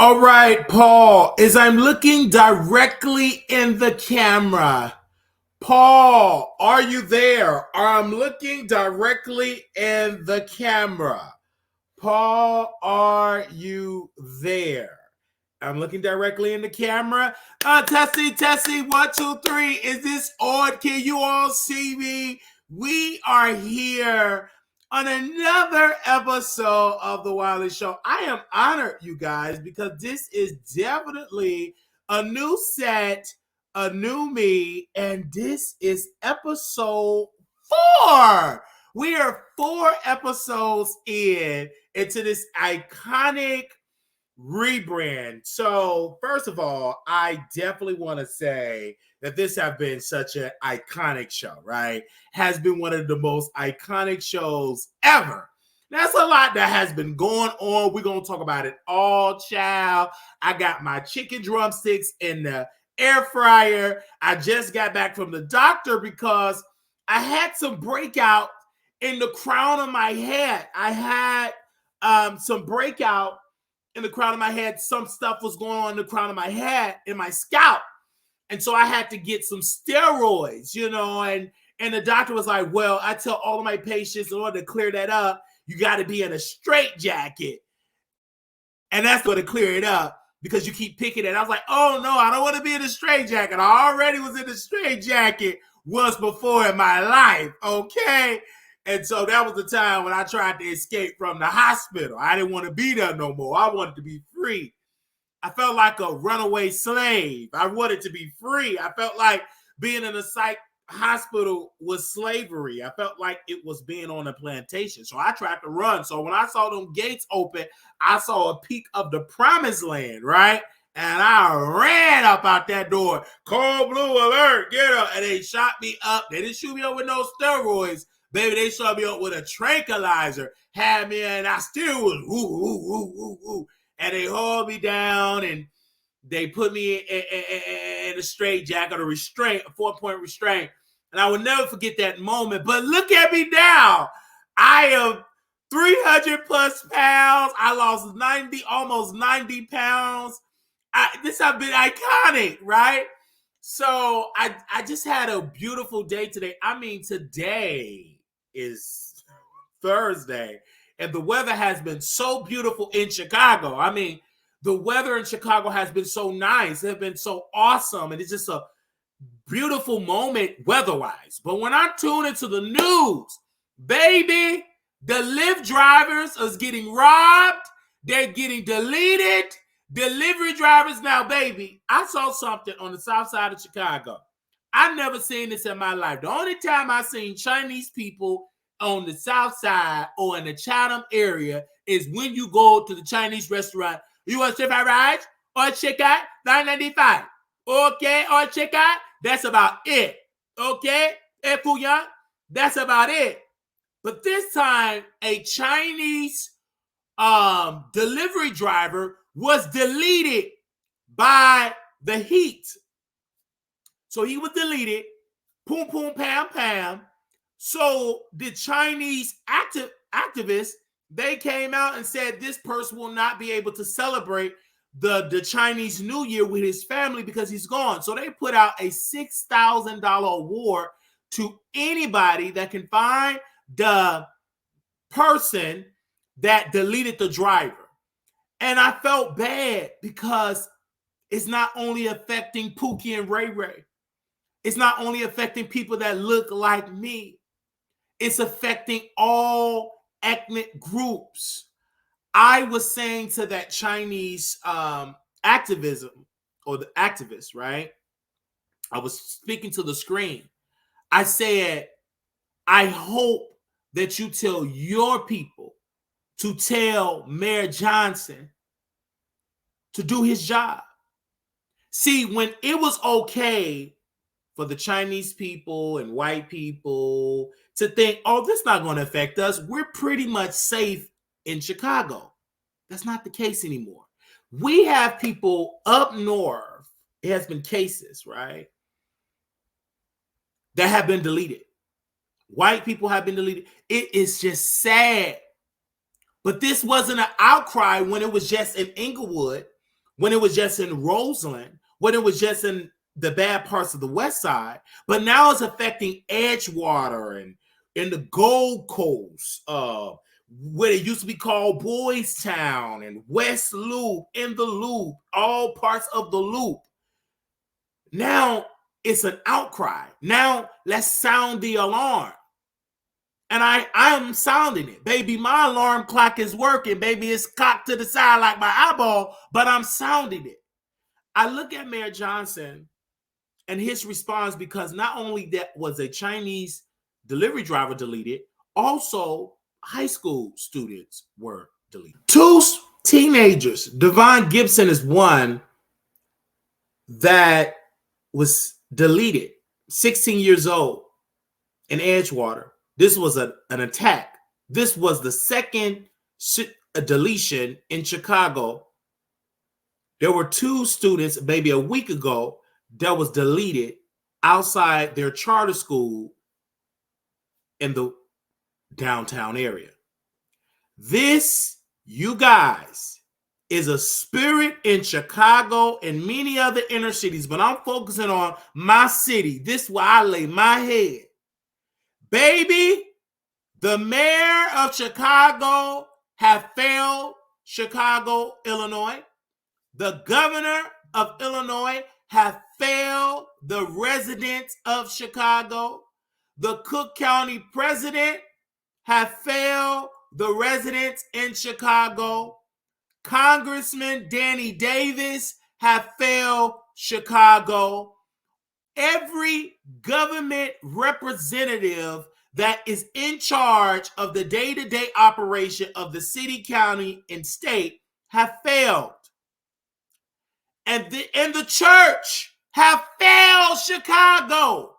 All right, Paul, as I'm looking directly in the camera, Paul, are you there? I'm looking directly in the camera. Paul, are you there? I'm looking directly in the camera. Tessie, 1, 2, 3. Is this on? Can you all see me? We are here on another episode of the Wiley Show. I am honored, you guys, because this is definitely a new set, a new me, and this is episode 4. We are 4 episodes into this iconic rebrand. So, first of all, I definitely want to say that this has been such an iconic show, right? Has been one of the most iconic shows ever. That's a lot that has been going on. We're going to talk about it all, child. I got my chicken drumsticks in the air fryer. I just got back from the doctor because I had some breakout in the crown of my head. I had some breakout in the crown of my head. Some stuff was going on in the crown of my head, in my scalp. And so I had to get some steroids, and the doctor was like, well, I tell all of my patients, in order to clear that up, you got to be in a straitjacket. And that's going to clear it up because you keep picking it. I was like, oh, no, I don't want to be in a straitjacket. I already was in a straitjacket once before in my life, okay? And so that was the time when I tried to escape from the hospital. I didn't want to be there no more. I wanted to be free. I felt like a runaway slave. I wanted to be free. I felt like being in a psych hospital was slavery. I felt like it was being on a plantation. So I tried to run. So when I saw them gates open, I saw a peak of the promised land, right? And I ran up out that door. Cold blue alert, get up. And they shot me up. They didn't shoot me up with no steroids. Baby, they shot me up with a tranquilizer. Had me, and I still was woo. And they hauled me down, and they put me in a straitjacket, a restraint, a 4-point restraint. And I will never forget that moment. But look at me now. I am 300 plus pounds. I lost almost 90 pounds. This has been iconic, right? So I just had a beautiful day today. I mean, today is Thursday, and the weather has been so beautiful in Chicago. I mean, the weather in Chicago has been so nice. It has been so awesome, and it's just a beautiful moment weather-wise. But when I tune into the news, baby, the Lyft drivers are getting robbed. They're getting deleted. Delivery drivers now, baby. I saw something on the south side of Chicago. I've never seen this in my life. The only time I've seen Chinese people on the south side or in the Chatham area is when you go to the Chinese restaurant. You want to fried rice or chicken? $9.95. Okay, or chicken? That's about it. Okay? That's about it. But this time, a Chinese delivery driver was deleted by the heat. So he was deleted. Poom, poom, pam, pam. So the Chinese activists, they came out and said this person will not be able to celebrate the Chinese New Year with his family because he's gone. So they put out a $6,000 award to anybody that can find the person that deleted the driver. And I felt bad because it's not only affecting Pookie and Ray Ray. It's not only affecting people that look like me. It's affecting all ethnic groups. I was saying to that Chinese activism or the activists, right? I was speaking to the screen. I said, I hope that you tell your people to tell Mayor Johnson to do his job. See, when it was okay for the Chinese people and white people to think, oh, this is not going to affect us. We're pretty much safe in Chicago. That's not the case anymore. We have people up north. It has been cases, right, that have been deleted. White people have been deleted. It is just sad. But this wasn't an outcry when it was just in Inglewood. when it was just in Roseland, when it was just in the bad parts of the West Side, but now it's affecting Edgewater and in the Gold Coast, what it used to be called Boys Town and West Loop, in the Loop, all parts of the Loop. Now it's an outcry. Now let's sound the alarm. And I'm sounding it. Baby, my alarm clock is working. Baby, it's cocked to the side like my eyeball, but I'm sounding it. I look at Mayor Johnson and his response, because not only that was a Chinese delivery driver deleted, also high school students were deleted. 2 teenagers. Devon Gibson is one that was deleted, 16 years old, in Edgewater. This was an attack. This was the second deletion in Chicago. There were 2 students maybe a week ago that was deleted outside their charter school in the downtown area. This, you guys, is a spirit in Chicago and many other inner cities, but I'm focusing on my city. This is where I lay my head. Baby, the mayor of Chicago have failed Chicago, Illinois. The governor of Illinois have failed the residents of Chicago. The Cook County president have failed the residents in Chicago. Congressman Danny Davis have failed Chicago. Every government representative that is in charge of the day-to-day operation of the city, county, and state have failed. And the church have failed Chicago.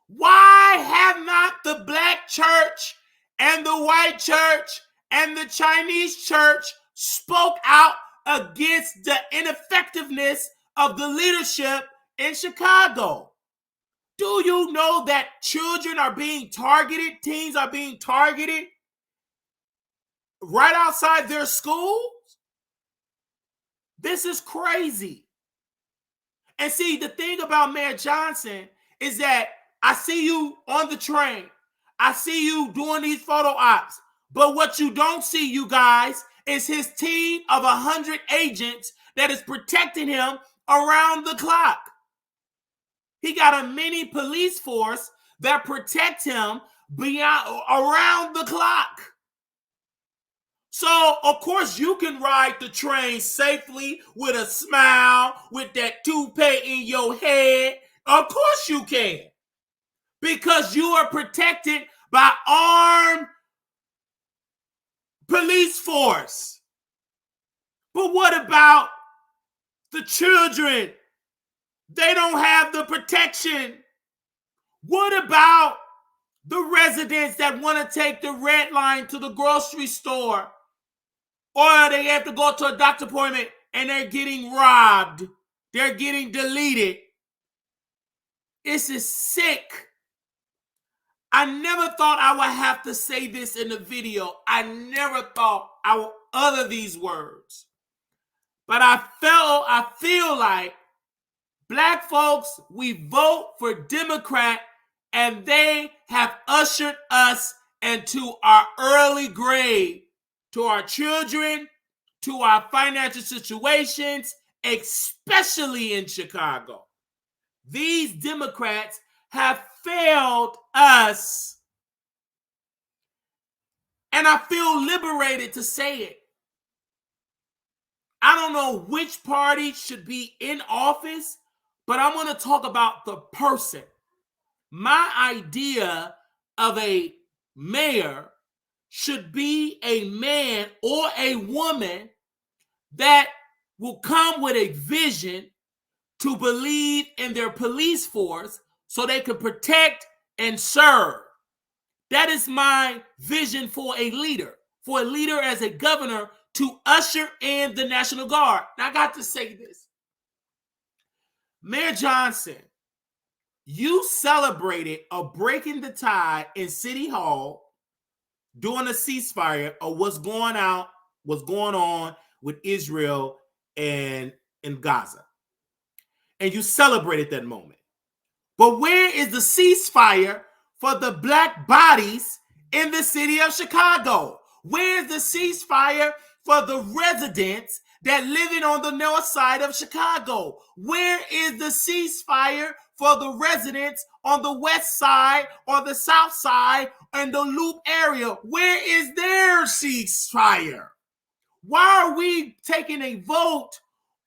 Why have not the black church and the white church and the Chinese church spoke out against the ineffectiveness of the leadership in Chicago? Do you know that children are being targeted, teens are being targeted right outside their schools? This is crazy. And see, the thing about Mayor Johnson is that I see you on the train. I see you doing these photo ops. But what you don't see, you guys, is his team of 100 agents that is protecting him around the clock. He got a mini police force that protect him around the clock. So, of course, you can ride the train safely with a smile, with that toupee in your head. Of course you can. Because you are protected by armed police force. But what about the children? They don't have the protection. What about the residents that want to take the red line to the grocery store? Or they have to go to a doctor appointment and they're getting robbed. They're getting deleted. This is sick. I never thought I would have to say this in the video. I never thought I would utter these words. But I feel like black folks, we vote for Democrat, and they have ushered us into our early grave, to our children, to our financial situations, especially in Chicago. These Democrats have failed us. And I feel liberated to say it. I don't know which party should be in office, but I'm going to talk about the person. My idea of a mayor should be a man or a woman that will come with a vision to believe in their police force so they can protect and serve. That is my vision for a leader as a governor to usher in the National Guard. Now, I got to say this. Mayor Johnson, you celebrated a break in the tide in City Hall during a ceasefire of what's going on with Israel and in Gaza. And you celebrated that moment. But where is the ceasefire for the black bodies in the city of Chicago? Where is the ceasefire for the residents that living on the north side of Chicago? Where is the ceasefire for the residents on the west side or the south side and the Loop area? Where is their ceasefire? Why are we taking a vote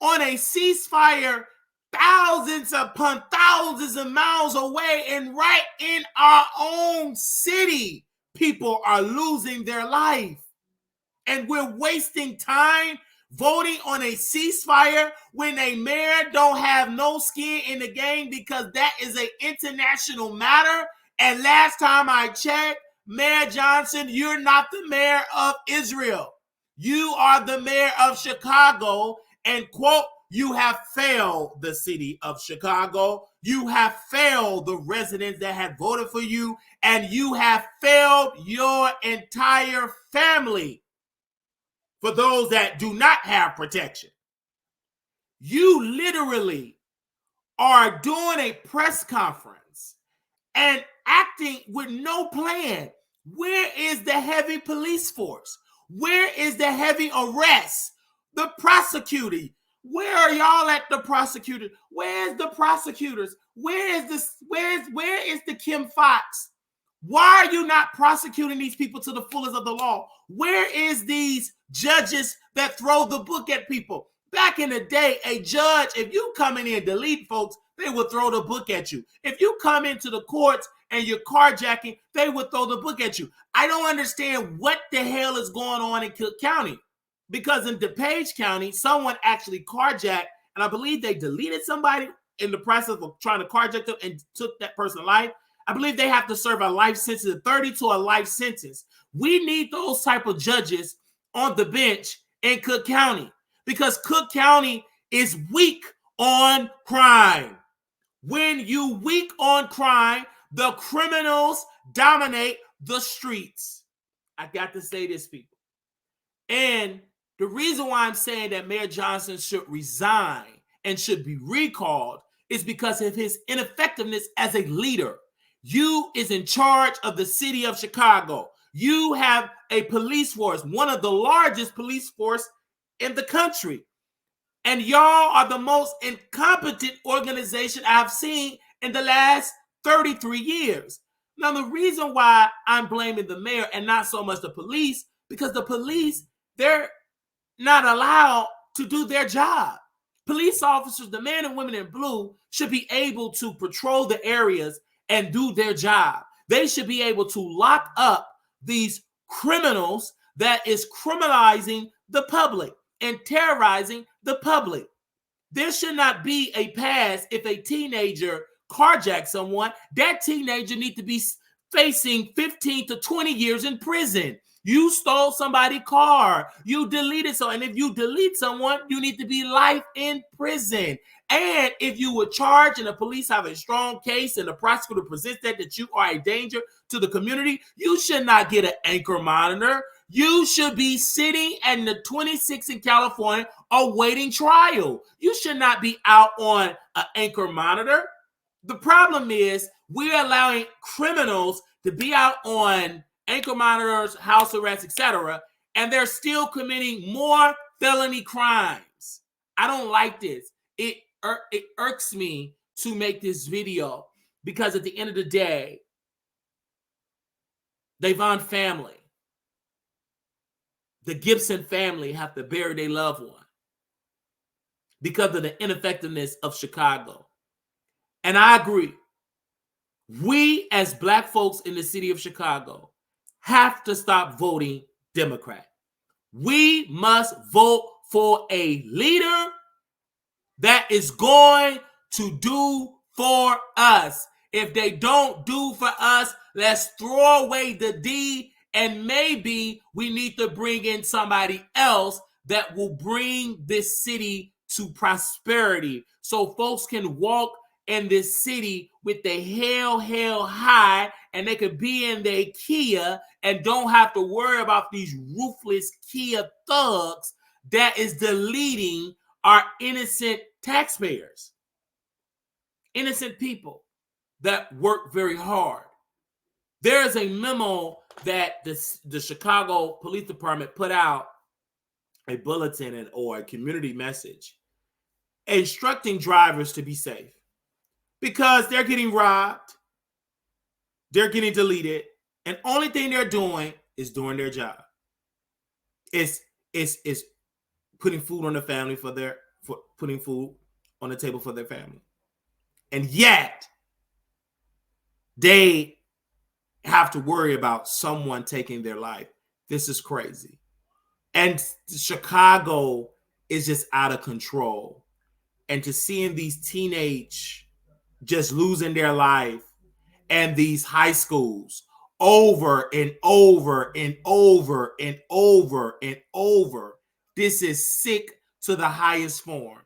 on a ceasefire thousands upon thousands of miles away, and right in our own city, people are losing their life? And we're wasting time voting on a ceasefire when a mayor don't have no skin in the game, because that is an international matter. And last time I checked, Mayor Johnson, you're not the mayor of Israel. You are the mayor of Chicago, and quote, you have failed the city of Chicago. You have failed the residents that had voted for you, and you have failed your entire family. For those that do not have protection, you literally are doing a press conference and acting with no plan. Where is the heavy police force? Where is the heavy arrest? The prosecutor. Where are y'all at, the prosecutor? Where's the prosecutors? Where is the Kim Fox? Why are you not prosecuting these people to the fullest of the law? Where is these judges that throw the book at people? Back in the day, a judge, if you come in here and delete folks, they would throw the book at you. If you come into the courts and you're carjacking, they would throw the book at you. I don't understand what the hell is going on in Cook County. Because in DuPage County, someone actually carjacked, and I believe they deleted somebody in the process of trying to carjack them and took that person's life. I believe they have to serve a life sentence, 30 to a life sentence. We need those type of judges on the bench in Cook County, because Cook County is weak on crime. When you weak on crime, the criminals dominate the streets. I got to say this, people. And the reason why I'm saying that Mayor Johnson should resign and should be recalled is because of his ineffectiveness as a leader. You is in charge of the city of Chicago. You have a police force, one of the largest police force in the country. And y'all are the most incompetent organization I've seen in the last 33 years. Now, the reason why I'm blaming the mayor and not so much the police, because the police, they're not allowed to do their job. Police officers, the men and women in blue, should be able to patrol the areas and do their job. They should be able to lock up these criminals that is criminalizing the public and terrorizing the public. There should not be a pass if a teenager carjacks someone. That teenager needs to be facing 15 to 20 years in prison. You stole somebody's car. You deleted someone. And if you delete someone, you need to be life in prison. And if you were charged and the police have a strong case and the prosecutor presents that you are a danger to the community, you should not get an anchor monitor. You should be sitting in the 26 in California awaiting trial. You should not be out on an anchor monitor. The problem is we're allowing criminals to be out on anchor monitors, house arrests, etc., and they're still committing more felony crimes. I don't like this. It irks me to make this video, because at the end of the day, the Vaughn family, the Gibson family, have to bury their loved one because of the ineffectiveness of Chicago. And I agree. We as Black folks in the city of Chicago have to stop voting Democrat. We must vote for a leader that is going to do for us. If they don't do for us, let's throw away the D, and maybe we need to bring in somebody else that will bring this city to prosperity, so folks can walk in this city with the hell high, and they could be in their Kia and don't have to worry about these ruthless Kia thugs that is deleting are innocent taxpayers, innocent people that work very hard. There is a memo that the Chicago Police Department put out, a bulletin or a community message instructing drivers to be safe because they're getting robbed, they're getting deleted, and only thing they're doing is doing their job. It's putting food on the family putting food on the table for their family. And yet they have to worry about someone taking their life. This is crazy. And Chicago is just out of control. And to seeing these teenage just losing their life and these high schools over and over and over and over and over, this is sick to the highest form.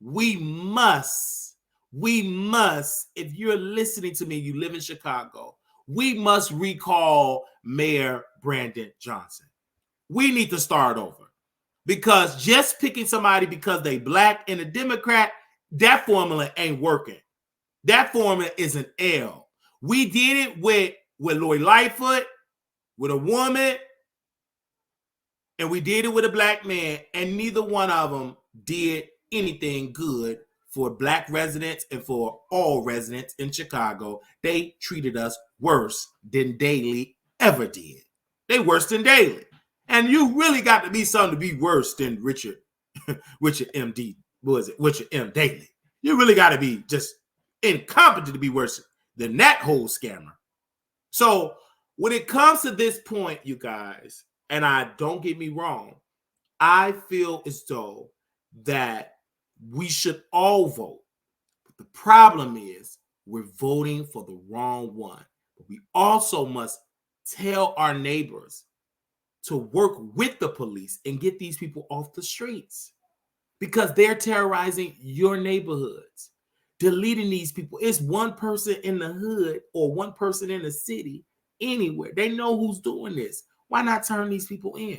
We must, if you're listening to me, you live in Chicago, we must recall Mayor Brandon Johnson. We need to start over, because just picking somebody because they black and a Democrat, that formula ain't working. That formula is an L. We did it with Lori Lightfoot, with a woman, and we did it with a black man, and neither one of them did anything good for black residents and for all residents in Chicago. They treated us worse than Daley ever did. They worse than Daley. And you really got to be something to be worse than Richard M.D. Richard M. Daley. You really got to be just incompetent to be worse than that whole scammer. So when it comes to this point, you guys, and don't get me wrong, I feel as though that we should all vote. But the problem is we're voting for the wrong one. But we also must tell our neighbors to work with the police and get these people off the streets, because they're terrorizing your neighborhoods. Deleting these people. It's one person in the hood or one person in the city, anywhere. They know who's doing this. Why not turn these people in?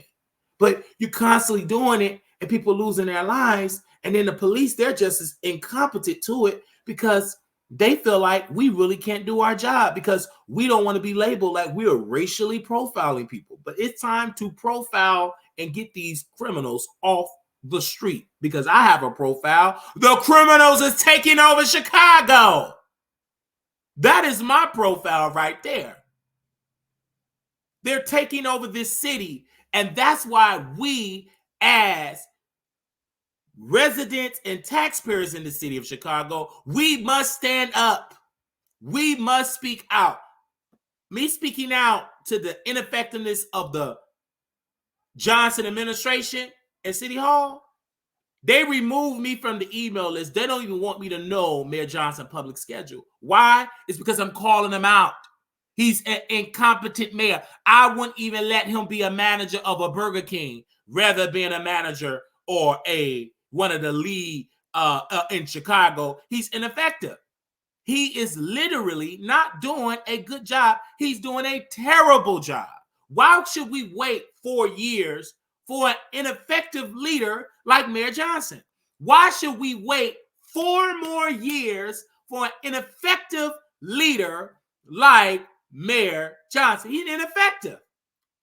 But you're constantly doing it and people losing their lives. And then the police, they're just as incompetent to it because they feel like we really can't do our job because we don't want to be labeled like we are racially profiling people. But it's time to profile and get these criminals off the street, because I have a profile. The criminals is taking over Chicago. That is my profile right there. They're taking over this city. And that's why we, as residents and taxpayers in the city of Chicago, we must stand up. We must speak out. Me speaking out to the ineffectiveness of the Johnson administration at City Hall, they removed me from the email list. They don't even want me to know Mayor Johnson's public schedule. Why? It's because I'm calling him out. He's an incompetent mayor. I wouldn't even let him be a manager of a Burger King rather being a manager or one of the lead in Chicago. He's ineffective. He is literally not doing a good job. He's doing a terrible job. Why should we wait 4 years for an ineffective leader like Mayor Johnson? Why should we wait 4 more years for an ineffective leader like Mayor Johnson? He's ineffective.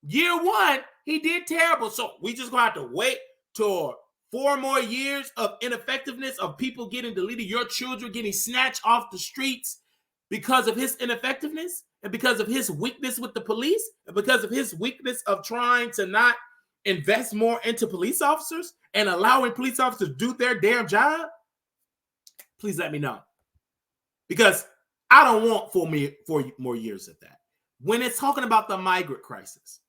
Year 1, he did terrible. So we just gonna have to wait till 4 more years of ineffectiveness, of people getting deleted, your children getting snatched off the streets because of his ineffectiveness and because of his weakness with the police and because of his weakness of trying to not invest more into police officers and allowing police officers to do their damn job? Please let me know, because I don't want 4 more years of that. When it's talking about the migrant crisis,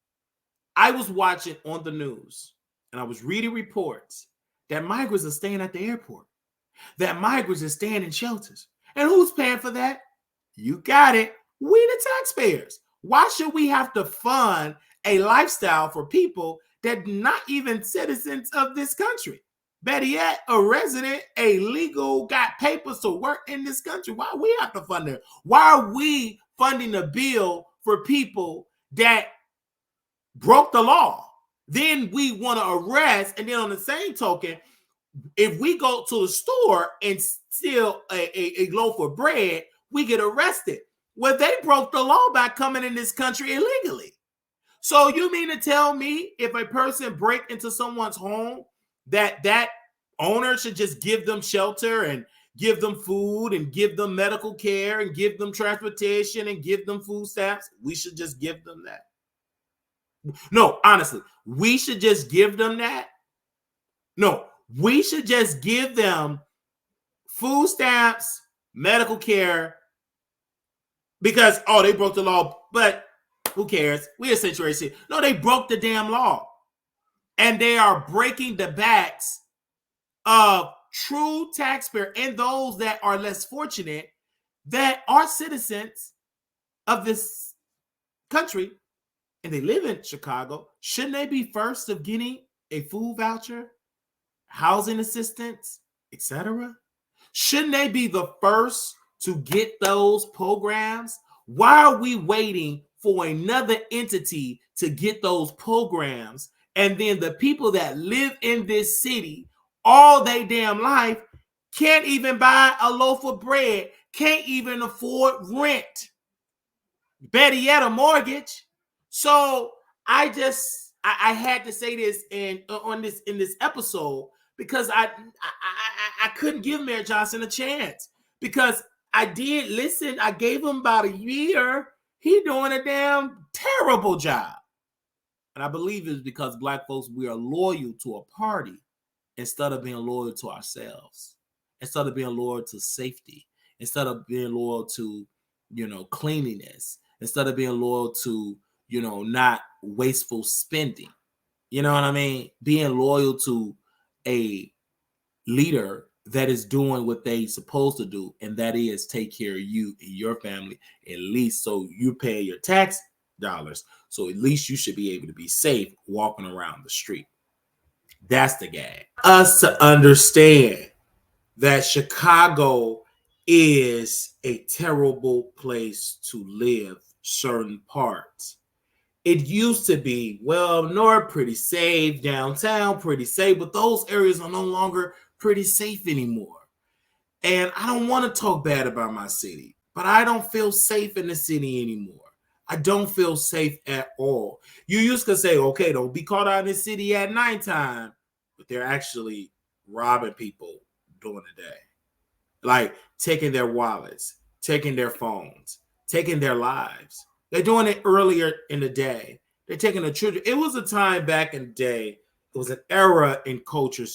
I was watching on the news and I was reading reports that migrants are staying at the airport, that migrants are staying in shelters. And who's paying for that? You got it. We the taxpayers. Why should we have to fund a lifestyle for people that not even citizens of this country? Better yet, a resident, a legal, got papers to work in this country. Why we have to fund it? Why are we funding a bill for people that broke the law? Then we want to arrest, and then on the same token, If we go to a store and steal a loaf of bread, we get arrested. Well, they broke the law by coming in this country illegally. So you mean to tell me if a person break into someone's home that owner should just give them shelter and give them food and give them medical care and give them transportation and give them food stamps? We should just give them that. No, honestly, we should just give them that. No, we should just give them food stamps, medical care, because, oh, they broke the law, but who cares? We a sanctuary. No, they broke the damn law. And they are breaking the backs of true taxpayers and those that are less fortunate, that are citizens of this country, and they live in Chicago. Shouldn't they be first of getting a food voucher, housing assistance, etc.? Shouldn't they be the first to get those programs? Why are we waiting for another entity to get those programs? And then the people that live in this city all their damn life can't even buy a loaf of bread, can't even afford rent, better yet, a mortgage. So I had to say this in this episode, because I couldn't give Mayor Johnson a chance, because I did listen. I gave him about a year. He doing a damn terrible job. And I believe it's because Black folks, we are loyal to a party instead of being loyal to ourselves, instead of being loyal to safety, instead of being loyal to, cleanliness, instead of being loyal to, not wasteful spending. You know what I mean? Being loyal to a leader that is doing what they supposed to do, and that is take care of you and your family, at least so you pay your tax dollars. So at least you should be able to be safe walking around the street. That's the gag. Us to understand that Chicago is a terrible place to live, certain parts. It used to be, well, north pretty safe, downtown pretty safe, but those areas are no longer pretty safe anymore. And I don't want to talk bad about my city, but I don't feel safe in the city anymore. I don't feel safe at all. You used to say, okay, don't be caught out in the city at nighttime, but they're actually robbing people during the day. Like taking their wallets, taking their phones, taking their lives. They're doing it earlier in the day. They're taking the children. It was a time back in the day. It was an era in culture,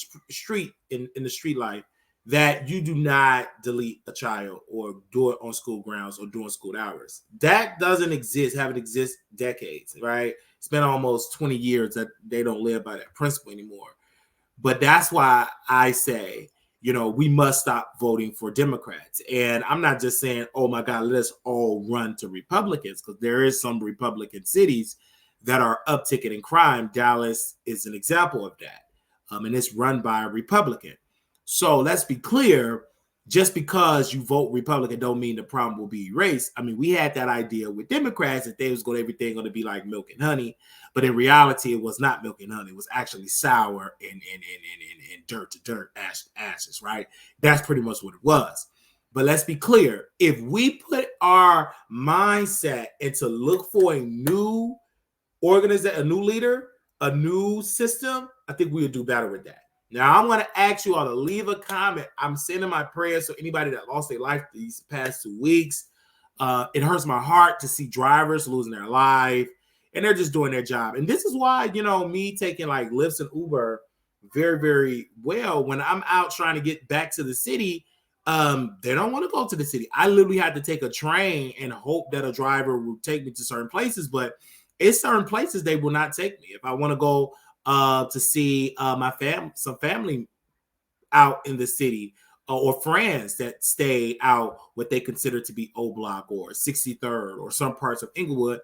in the street life, that you do not delete a child or do it on school grounds or during school hours. That doesn't exist, haven't existed decades, right? It's been almost 20 years that they don't live by that principle anymore. But that's why I say, we must stop voting for Democrats. And I'm not just saying, oh my God, let's all run to Republicans, because there is some Republican cities that are upticking in crime. Dallas is an example of that. And it's run by a Republican. So let's be clear, just because you vote Republican don't mean the problem will be erased. I mean, we had that idea with Democrats that they was everything going to be like milk and honey, but in reality, it was not milk and honey. It was actually sour and dirt to dirt, ashes, right? That's pretty much what it was. But let's be clear, if we put our mindset into look for a new organization, a new leader, a new system, I think we would do better with that. Now, I'm going to ask you all to leave a comment. I'm sending my prayers to anybody that lost their life these past 2 weeks. It hurts my heart to see drivers losing their life, and they're just doing their job. And this is why, me taking like Lyft and Uber very, very well. When I'm out trying to get back to the city, they don't want to go to the city. I literally had to take a train and hope that a driver will take me to certain places, but it's certain places they will not take me. If I want to go to see some family out in the city, or friends that stay out what they consider to be O Block or 63rd or some parts of Inglewood,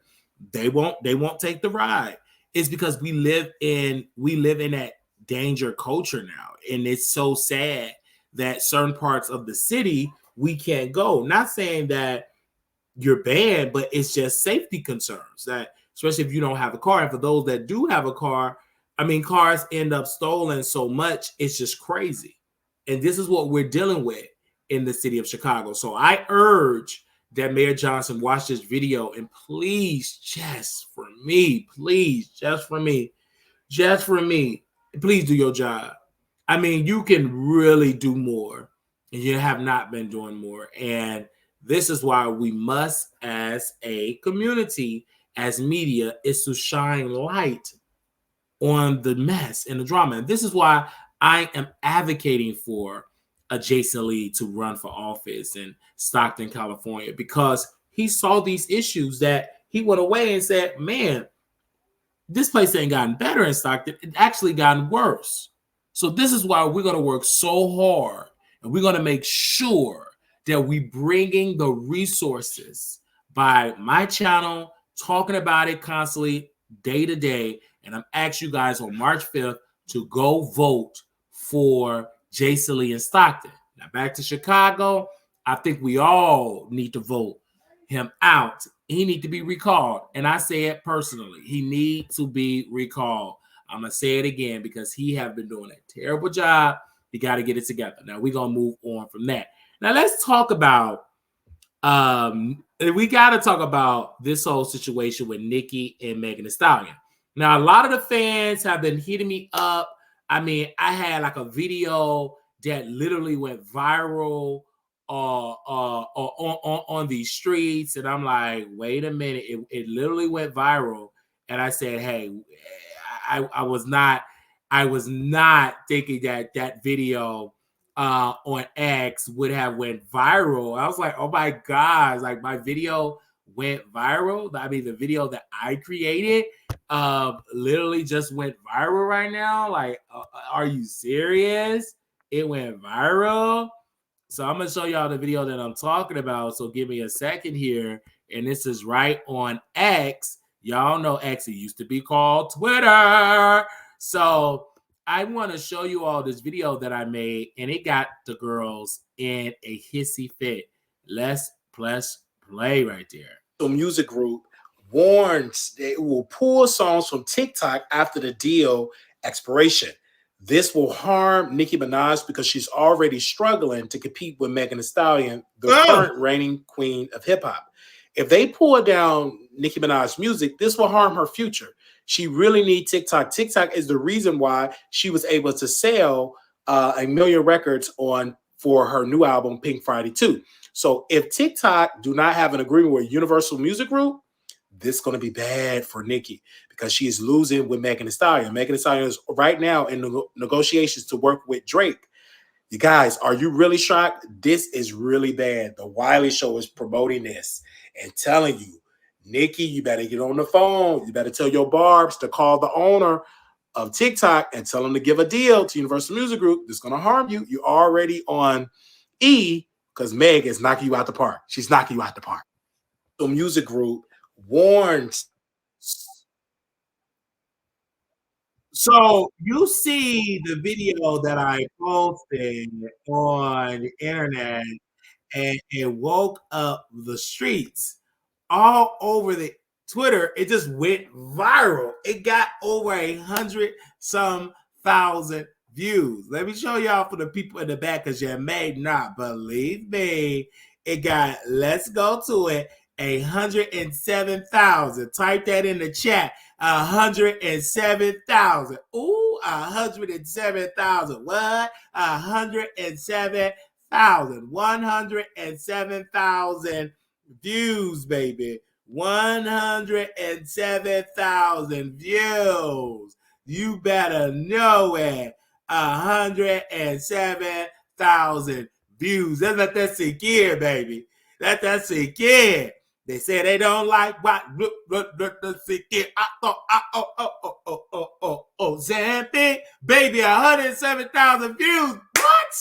they won't take the ride. It's because we live in that danger culture now, and it's so sad that certain parts of the city we can't go. Not saying that you're banned, but it's just safety concerns, that especially if you don't have a car. And for those that do have a car, I mean, cars end up stolen so much, it's just crazy. And this is what we're dealing with in the city of Chicago. So I urge that Mayor Johnson watch this video and please, just for me, please, just for me, please do your job. I mean, you can really do more, and you have not been doing more. And this is why we must, as a community, as media, is to shine light on the mess and the drama. And this is why I am advocating for a Jason Lee to run for office in Stockton, California, because he saw these issues that he went away and said, man, this place ain't gotten better in Stockton. It actually gotten worse. So this is why we're going to work so hard, and we're going to make sure that we bringing the resources by my channel, talking about it constantly, day to day. And I'm asking you guys on March 5th to go vote for Jason Lee in Stockton. Now back to Chicago. I think we all need to vote him out. He need to be recalled. And I say it personally. He needs to be recalled. I'm going to say it again because he have been doing a terrible job. You got to get it together. Now we're going to move on from that. Now let's talk about we got to talk about this whole situation with Nicki and Megan Thee Stallion. Now, a lot of the fans have been hitting me up. I mean, I had like a video that literally went viral on these streets, and I'm like, wait a minute, it literally went viral. And I said, hey, I was not thinking that video on X would have went viral. I was like, oh my gosh, like my video went viral. I mean, the video that I created literally just went viral right now. Like, are you serious? It went viral. So I'm gonna show y'all the video that I'm talking about. So give me a second here. And this is right on X. Y'all know X, it used to be called Twitter. So I want to show you all this video that I made, and it got the girls in a hissy fit. Let's play right there. The music group warns that it will pull songs from TikTok after the deal expiration. This will harm Nicki Minaj because she's already struggling to compete with Megan Thee Stallion, the current reigning queen of hip hop. If they pull down Nicki Minaj's music, this will harm her future. She really needs TikTok. TikTok is the reason why she was able to sell 1 million records for her new album, Pink Friday 2. So if TikTok do not have an agreement with Universal Music Group, this is going to be bad for Nicki because she is losing with Megan Thee Stallion. Megan Thee Stallion is right now in negotiations to work with Drake. You guys, are you really shocked? This is really bad. The Wiley Show is promoting this and telling you, Nicki, you better get on the phone. You better tell your Barbs to call the owner of TikTok and tell them to give a deal to Universal Music Group. This is going to harm you. You're already on E because Meg is knocking you out the park. She's knocking you out the park. The music group warns. So you see the video that I posted on the internet, and it woke up the streets all over the Twitter. It just went viral. It got over 100-some thousand views. Let me show y'all for the people in the back because you may not believe me. It got, let's go to it, 107,000. Type that in the chat. 107,000. Ooh, 107,000. What? 107,000. 107,000 views, baby. 107,000 views. You better know it. 107,000 views. Let's let that sink in, baby. Let that sink in. They say they don't like what sink in. Zamping, baby, 107,000 views. What?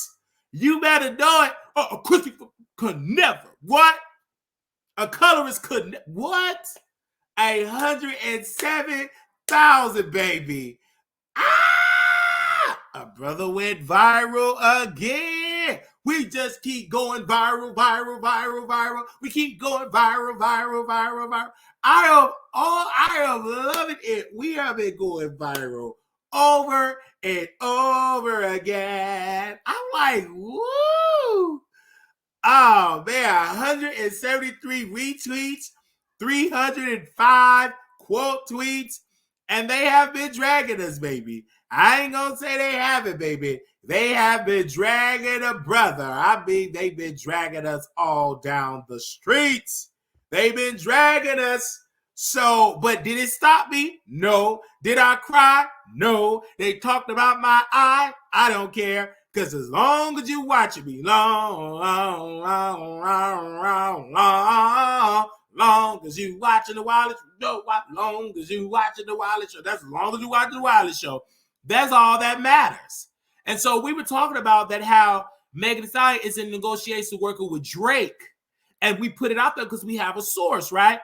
You better know it. Christopher could never. What? A colorist could what? 107,000, baby. A brother went viral again. We just keep going viral. We keep going viral. I am loving it. We have been going viral over and over again. I'm like, woo! Oh man, 173 retweets, 305 quote tweets, and they have been dragging us, baby. I ain't gonna say they haven't, baby. They have been dragging a brother. I mean, they've been dragging us all down the streets. They've been dragging us. So, but did it stop me? No. Did I cry? No. They talked about my eye. I don't care. Because as long as you watching me, long as you watching the Wiley Show, long as you watching the Wiley Show, that's as long as you watching the Wiley Show. That's all that matters. And so we were talking about that, how Megan Thee Stallion is in negotiation working with Drake. And we put it out there because we have a source, right?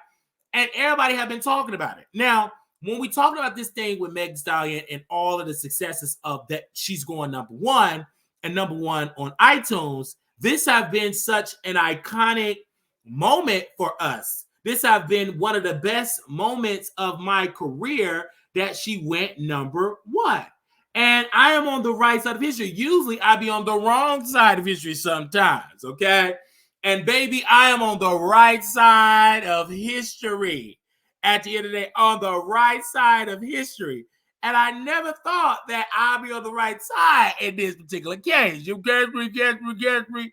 And everybody have been talking about it. Now, when we talked about this thing with Megan Thee Stallion and all of the successes of that, she's going number one on iTunes, this have been such an iconic moment for us. This have been one of the best moments of my career that she went number one. And I am on the right side of history. Usually I be on the wrong side of history sometimes, okay? And baby, I am on the right side of history. At the end of the day, on the right side of history. And I never thought that I'd be on the right side in this particular case. You get me.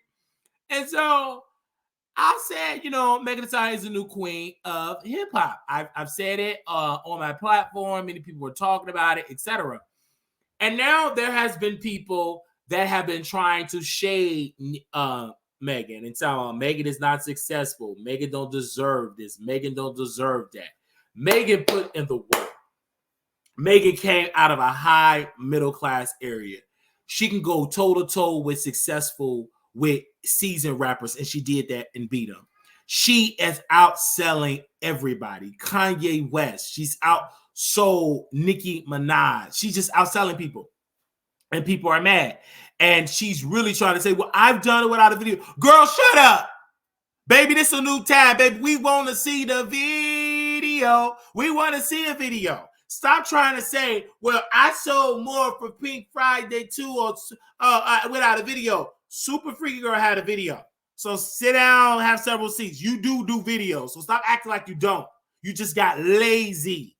And so I said, you know, Megan Thee Stallion is the new queen of hip hop. I've said it on my platform. Many people were talking about it, etc. And now there has been people that have been trying to shade Megan and tell Megan is not successful. Megan don't deserve this. Megan don't deserve that. Megan put in the work. Megan came out of a high middle class area. She can go toe to toe with seasoned rappers, and she did that and beat them. She is outselling everybody. Kanye West. She's outsold Nicki Minaj. She's just outselling people, and people are mad. And she's really trying to say, well, I've done it without a video. Girl, shut up. Baby, this is a new time, baby. We want to see the video. We want to see a video. Stop trying to say, well, I sold more for Pink Friday too, or without a video. Super Freaky Girl had a video. So sit down, have several seats. You do videos. So stop acting like you don't. You just got lazy.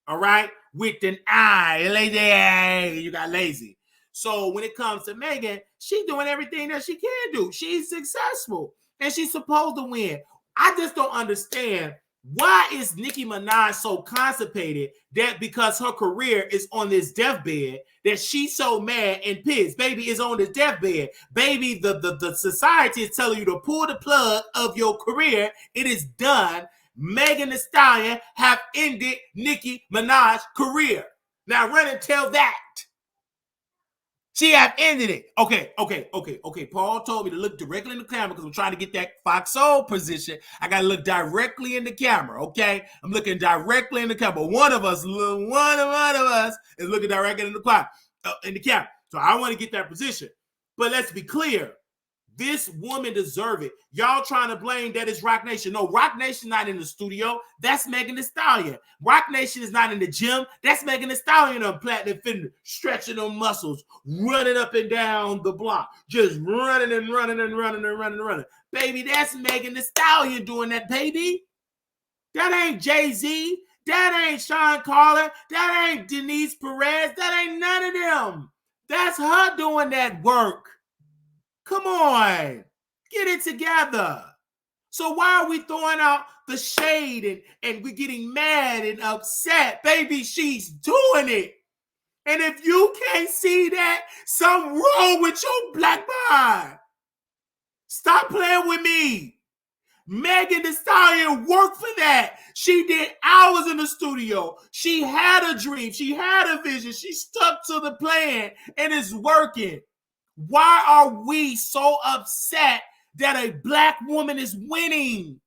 All right? With an eye. Lazy. You got lazy. So when it comes to Megan, she's doing everything that she can do. She's successful. And she's supposed to win. I just don't understand, why is Nicki Minaj so constipated that because her career is on this deathbed that she's so mad and pissed? Baby is on this deathbed. Baby, the society is telling you to pull the plug of your career. It is done. Megan Thee Stallion have ended Nicki Minaj's career. Now run and tell that. She have ended it. Okay. Paul told me to look directly in the camera because I'm trying to get that Fox Soul position. I got to look directly in the camera, okay? I'm looking directly in the camera. One of us is looking directly in the camera. So I want to get that position. But let's be clear. This woman deserves it. Y'all trying to blame that it's Rock Nation. No, Rock Nation not in the studio. That's Megan Thee Stallion. Rock Nation is not in the gym. That's Megan Thee Stallion on Platinum Fitness, stretching them muscles, running up and down the block, just running. Baby, that's Megan Thee Stallion doing that, baby. That ain't Jay-Z. That ain't Sean Carter. That ain't Denise Perez. That ain't none of them. That's her doing that work. Come on, get it together. So why are we throwing out the shade and we're getting mad and upset? Baby, she's doing it. And if you can't see that, something wrong with your black mind. Stop playing with me. Megan Thee Stallion worked for that. She did hours in the studio. She had a dream. She had a vision. She stuck to the plan and it's working. Why are we so upset that a black woman is winning?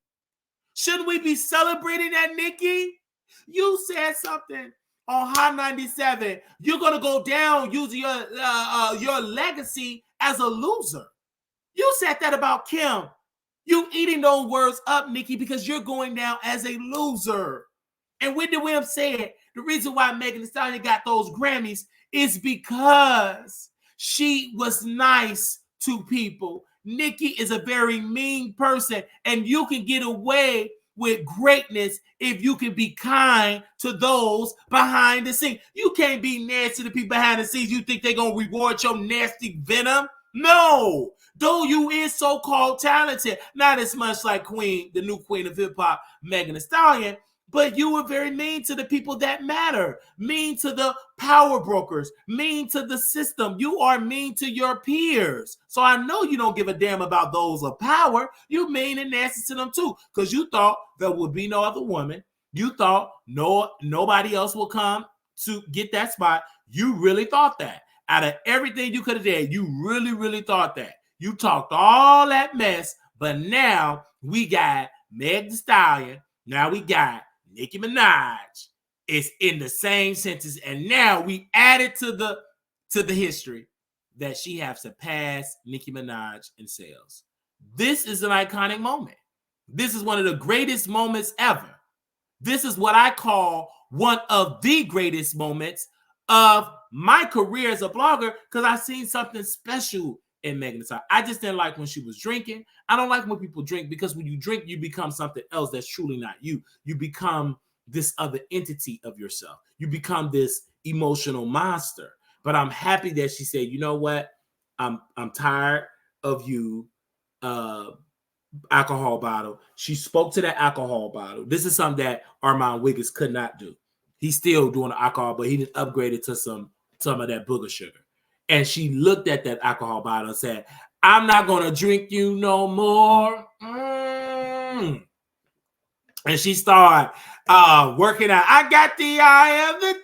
Shouldn't we be celebrating that, Nicki? You said something on Hot 97. You're going to go down using your legacy as a loser. You said that about Kim. You eating those words up, Nicki, because you're going down as a loser. And Wendy Williams said the reason why Megan Thee Stallion got those Grammys It's because she was nice to people. Nicki is a very mean person, and you can get away with greatness if you can be kind to those behind the scenes. You can't be nasty to people behind the scenes. You think they're going to reward your nasty venom? No. Though you is so-called talented, not as much like Queen, the new queen of hip-hop, Megan Thee Stallion, but you were very mean to the people that matter, mean to the power brokers, mean to the system. You are mean to your peers. So I know you don't give a damn about those of power. You mean and nasty to them too, because you thought there would be no other woman. You thought nobody else will come to get that spot. You really thought that. Out of everything you could have done, you really, really thought that. You talked all that mess, but now we got Meg Thee Stallion. Now we got Nicki Minaj. It's in the same sentence, and now we added to the history that she have surpassed Nicki Minaj in sales. This is an iconic moment. This is one of the greatest moments ever. This is what I call one of the greatest moments of my career as a blogger, because I seen something special in Megan Thee Stallion. I just didn't like when she was drinking. I don't like when people drink, because when you drink, you become something else that's truly not you. You become this other entity of yourself. You become this emotional monster. But I'm happy that she said, you know what? I'm tired of you alcohol bottle. She spoke to that alcohol bottle. This is something that Armon Wiggins could not do. He's still doing the alcohol, but he didn't upgrade it to some of that booger sugar. And she looked at that alcohol bottle and said, I'm not going to drink you no more. And she started working out. I got the eye of the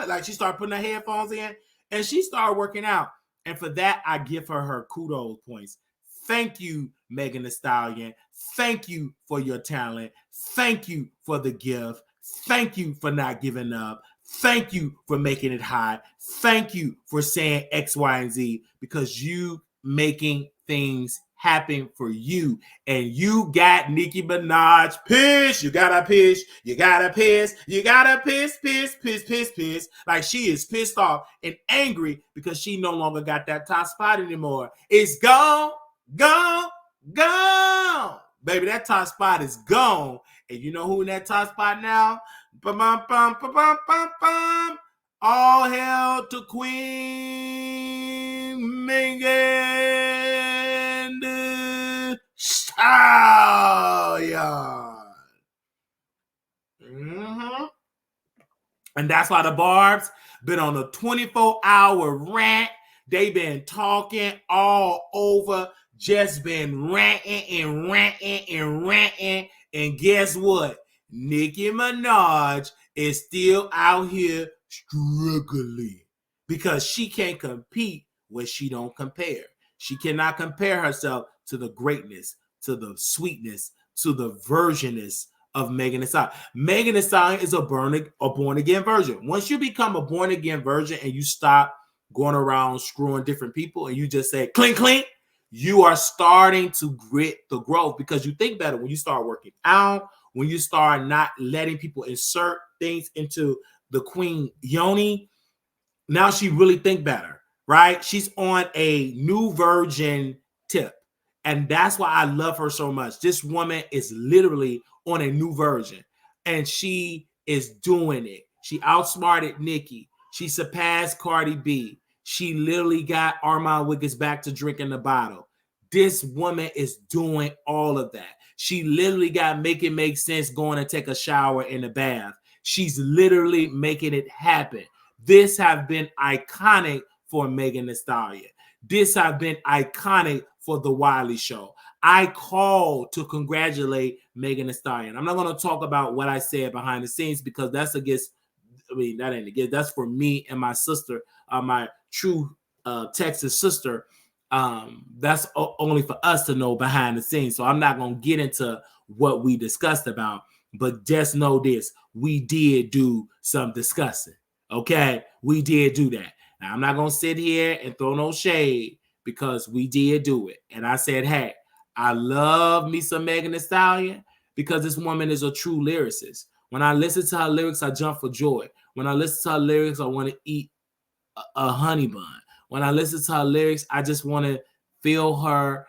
tiger. Like, she started putting her headphones in, and she started working out. And for that, I give her kudos points. Thank you, Megan Thee Stallion. Thank you for your talent. Thank you for the gift. Thank you for not giving up. Thank you for making it hot. Thank you for saying X, Y, and Z, because you making things happen for you. And you got Nicki Minaj pissed. You gotta piss. You gotta piss. You gotta piss, piss, piss, piss, piss. Like, she is pissed off and angry because she no longer got that top spot anymore. It's gone, gone, gone. Baby, that top spot is gone. And you know who in that top spot now? Ba-bum-bum-ba-bum-bum-bum. All hail to Queen Megan Thee Stallion. And that's why the Barbs been on a 24-hour rant. They been talking all over, just been ranting and ranting and ranting. And guess what? Nicki Minaj is still out here struggling because she can't compete when she don't compare. She cannot compare herself to the greatness, to the sweetness, to the virginness of Megan Thee Stallion. Megan Thee Stallion is a born-again virgin. Once you become a born-again virgin and you stop going around screwing different people and you just say, clink, clink, you are starting to grit the growth, because you think better when you start working out, when you start not letting people insert things into the queen yoni. Now she really think better, right? She's on a new virgin tip. And that's why I love her so much. This woman is literally on a new virgin, and she is doing it. She outsmarted Nicki. She surpassed Cardi B. She literally got Armon Wiggins back to drinking the bottle. This woman is doing all of that. She literally got Make It Make Sense going to take a shower in the bath. She's literally making it happen. This have been iconic for Megan Thee Stallion. This have been iconic for the Wiley Show. I called to congratulate Megan Thee Stallion. I'm not going to talk about what I said behind the scenes, because that's against, that ain't against, that's for me and my sister, my true Texas sister. That's only for us to know behind the scenes. So I'm not going to get into what we discussed about, but just know this: we did do some discussing. Okay, we did do that. Now, I'm not going to sit here and throw no shade, because we did do it. And I said, hey, I love me some Megan Thee Stallion, because this woman is a true lyricist. When I listen to her lyrics, I jump for joy. When I listen to her lyrics, I want to eat a honey bun. When I listen to her lyrics, I just want to fill her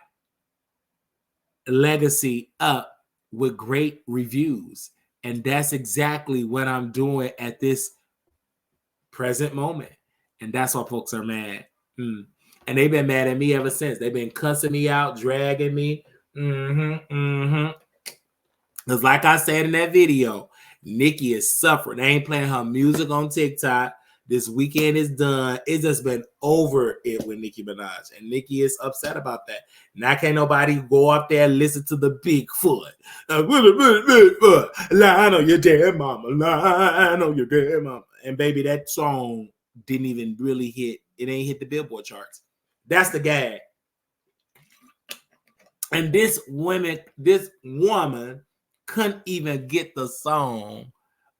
legacy up with great reviews. And that's exactly what I'm doing at this present moment. And that's why folks are mad. And they've been mad at me ever since. They've been cussing me out, dragging me. Because like I said in that video, Nicki is suffering. They ain't playing her music on TikTok. This weekend is done. It's just been over it with Nicki Minaj. And Nicki is upset about that. Now can't nobody go up there and listen to the Bigfoot. Line on your damn mama. Line on your damn mama. And baby, that song didn't even really hit. It ain't hit the Billboard charts. That's the gag. And this woman couldn't even get the song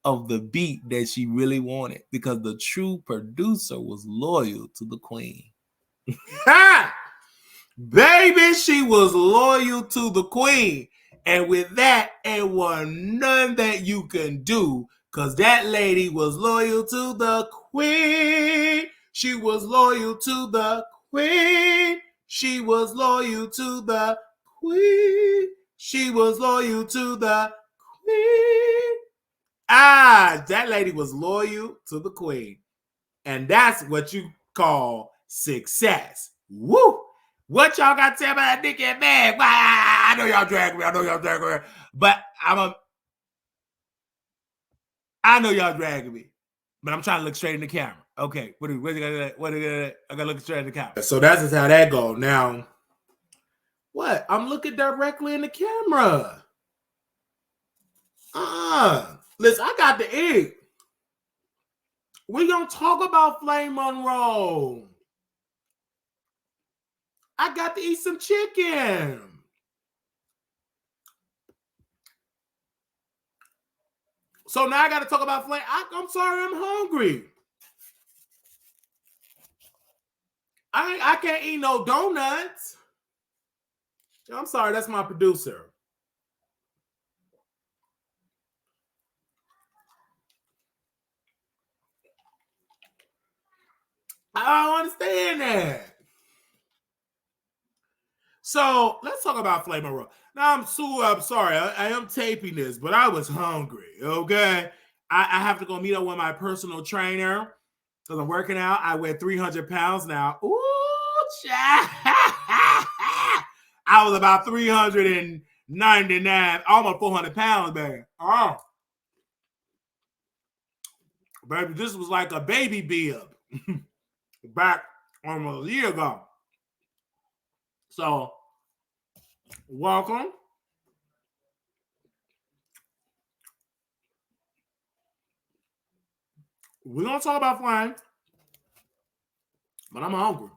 of the beat that she really wanted because the true producer was loyal to the queen. Baby, she was loyal to the queen. And with that, it was none that you can do because that lady was loyal to the queen. She was loyal to the queen. She was loyal to the queen. She was loyal to the queen. That lady was loyal to the queen. And that's what you call success. Woo! What y'all got to tell about that Nicki and Meg? I know y'all dragging me. But I know y'all dragging me. But I'm trying to look straight in the camera. Okay. I gotta look straight in the camera. So that's just how that goes. Now, what? I'm looking directly in the camera. Listen, I got to eat. We gonna talk about Flame Monroe. I got to eat some chicken. So now I got to talk about Flame. I'm sorry, I'm hungry. I can't eat no donuts. I'm sorry, that's my producer. I don't understand that. So let's talk about Flame Monroe. Now I'm sorry. I am taping this, but I was hungry. Okay. I have to go meet up with my personal trainer because I'm working out. I weigh 300 pounds now. Ooh, child. I was about 399, almost 400 pounds, man. Oh. Baby, this was like a baby bib back almost a year ago. So, welcome. We're going to talk about Flame, but I'm hungry.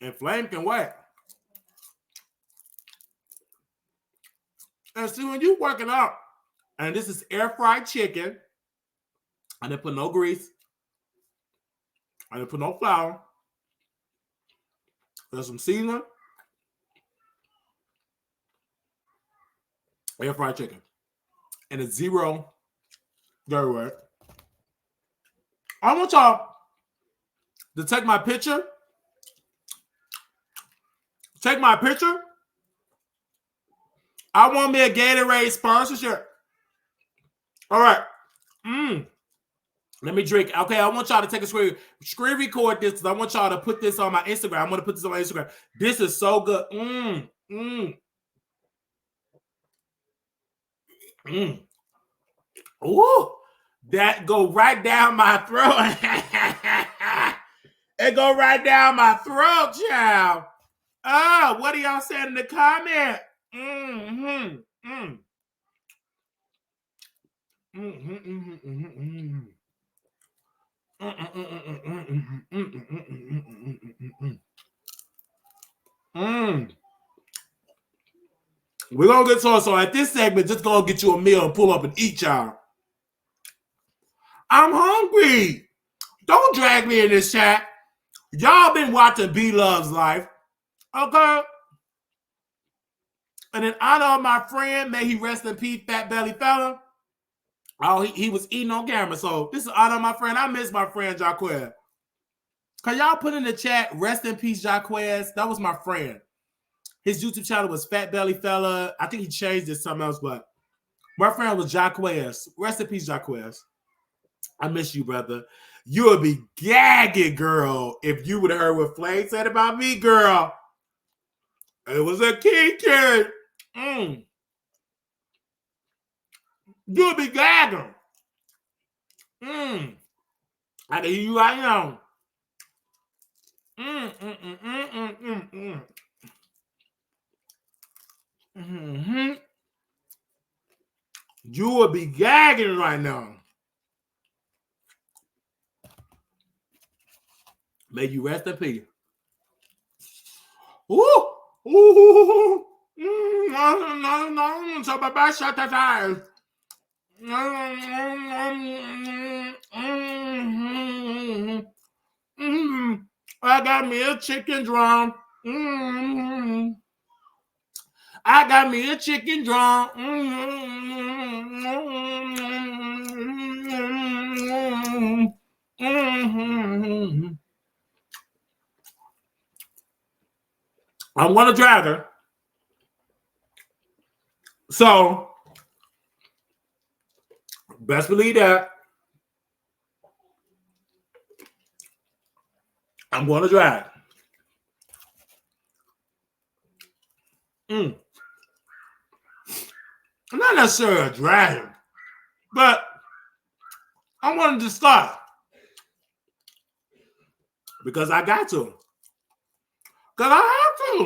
And Flame can wait. And see, when you working out, and this is air fried chicken, I didn't put no grease, I didn't put no flour, there's some seasoning, air fried chicken, and it's zero dirty work. I want y'all to take my picture. Take my picture. I want me a Gatorade sponsorship. All right. Let me drink. Okay, I want y'all to take a screen record this because I want y'all to put this on my Instagram. I'm going to put this on my Instagram. This is so good. Ooh, that go right down my throat. It go right down my throat, child. Oh, what do y'all say in the comment? We're gonna get so at this segment, just gonna get you a meal and pull up and eat, y'all. I'm hungry. Don't drag me in this chat. Y'all been watching B Love's Life. Okay. And in honor of my friend, may he rest in peace, Fat Belly Fella, Oh, he was eating on camera. So this is honor my friend. I miss my friend Jaquez. Can y'all put in the chat, rest in peace, Jaquez? That was my friend. His YouTube channel was Fat Belly Fella. I think he changed it to something else, but my friend was Jaquez. Rest in peace, Jaquez. I miss you, brother. You would be gagging, girl, if you would have heard what Flame said about me, girl. It was a kid. You would be gagging. I can hear you right now. You would be gagging right now. May you rest in peace. Ooh. No. So bye-bye, shut that eyes. I got me a chicken drum. I got me a chicken drum. I'm gonna drag her. So, best believe that. I'm gonna drag. Not necessarily a dragon, but I wanted to start because I got to. Because I have to.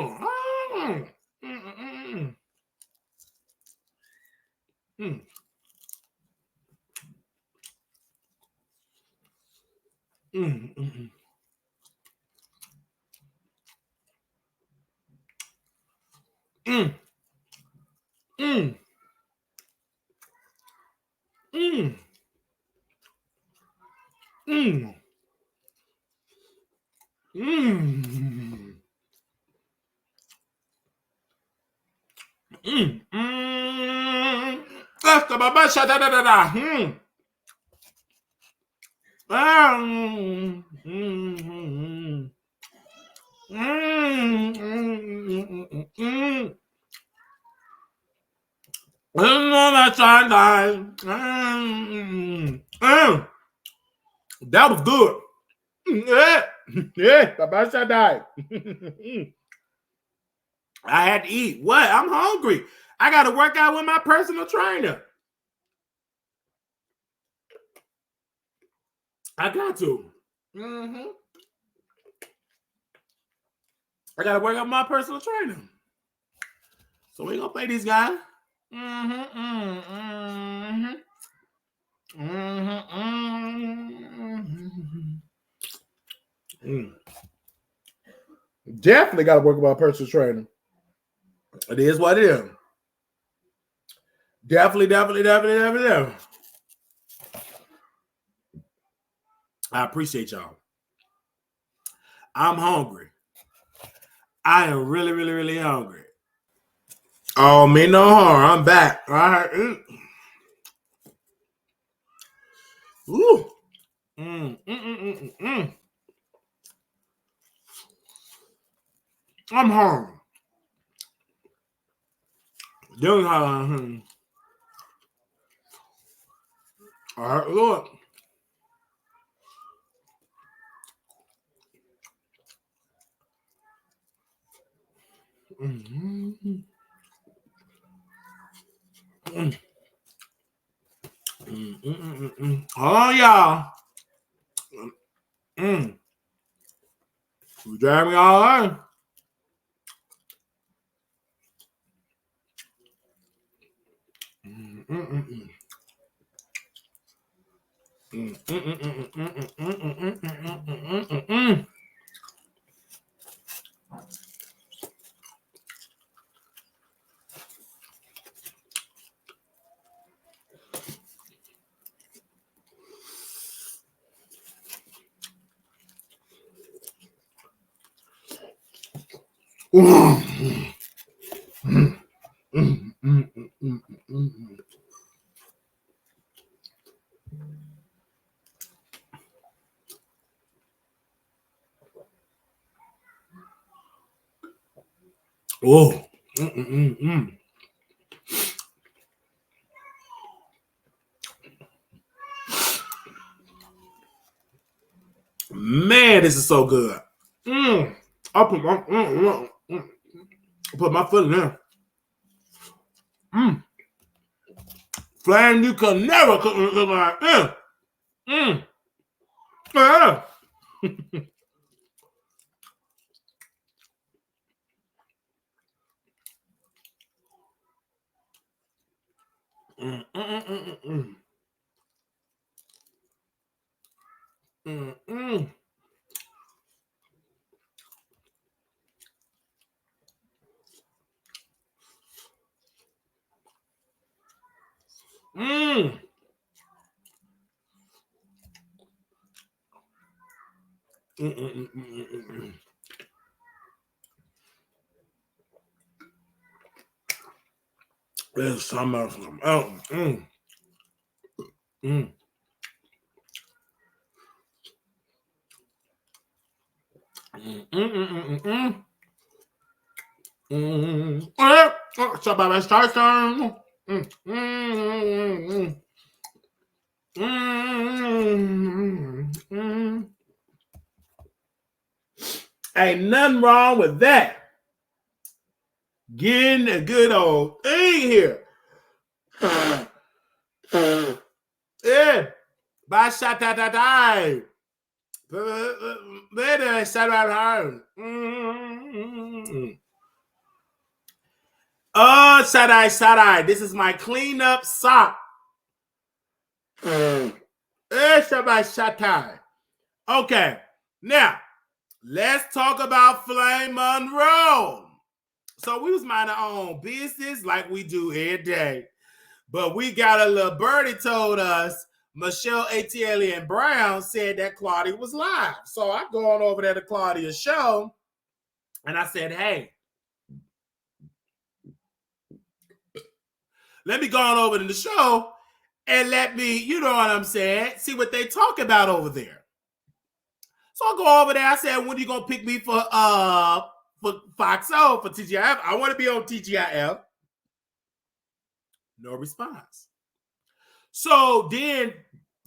That was good. Yeah, I had to eat. What? I'm hungry. I got to work out with my personal trainer. I got to. I got to work out with my personal trainer. So we gonna play these guys. Definitely got to work with my personal trainer. It is what it is. Definitely. I appreciate y'all. I'm hungry. I am really hungry. Oh, me no harm. I'm back. All right. Ooh. I'm hungry. Doing how. All right, look. Oh, y'all. You drive me all right. Oh. Man, this is so good. I'll put my foot in there. Flame, you can never cook like Yeah. There's some else. Ain't nothing wrong with that. Getting a good old thing here. Yeah. Bye, shot that die. Later, shut out home. Oh, side-eye. This is my cleanup sock. Okay, now let's talk about Flame Monroe. So we was minding our own business like we do every day, but we got a little birdie told us Michelle ATL and Brown said that Claudia was live. So I go on over there to Claudia's show, and I said, hey, let me go on over to the show and let me, you know what I'm saying, see what they talk about over there. So I go over there. I said, when are you gonna pick me for Foxo, for TGIF? I want to be on TGIF. No response. So then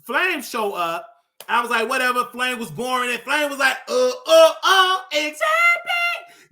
Flame show up. I was like, whatever. Flame was boring, and Flame was like, exactly.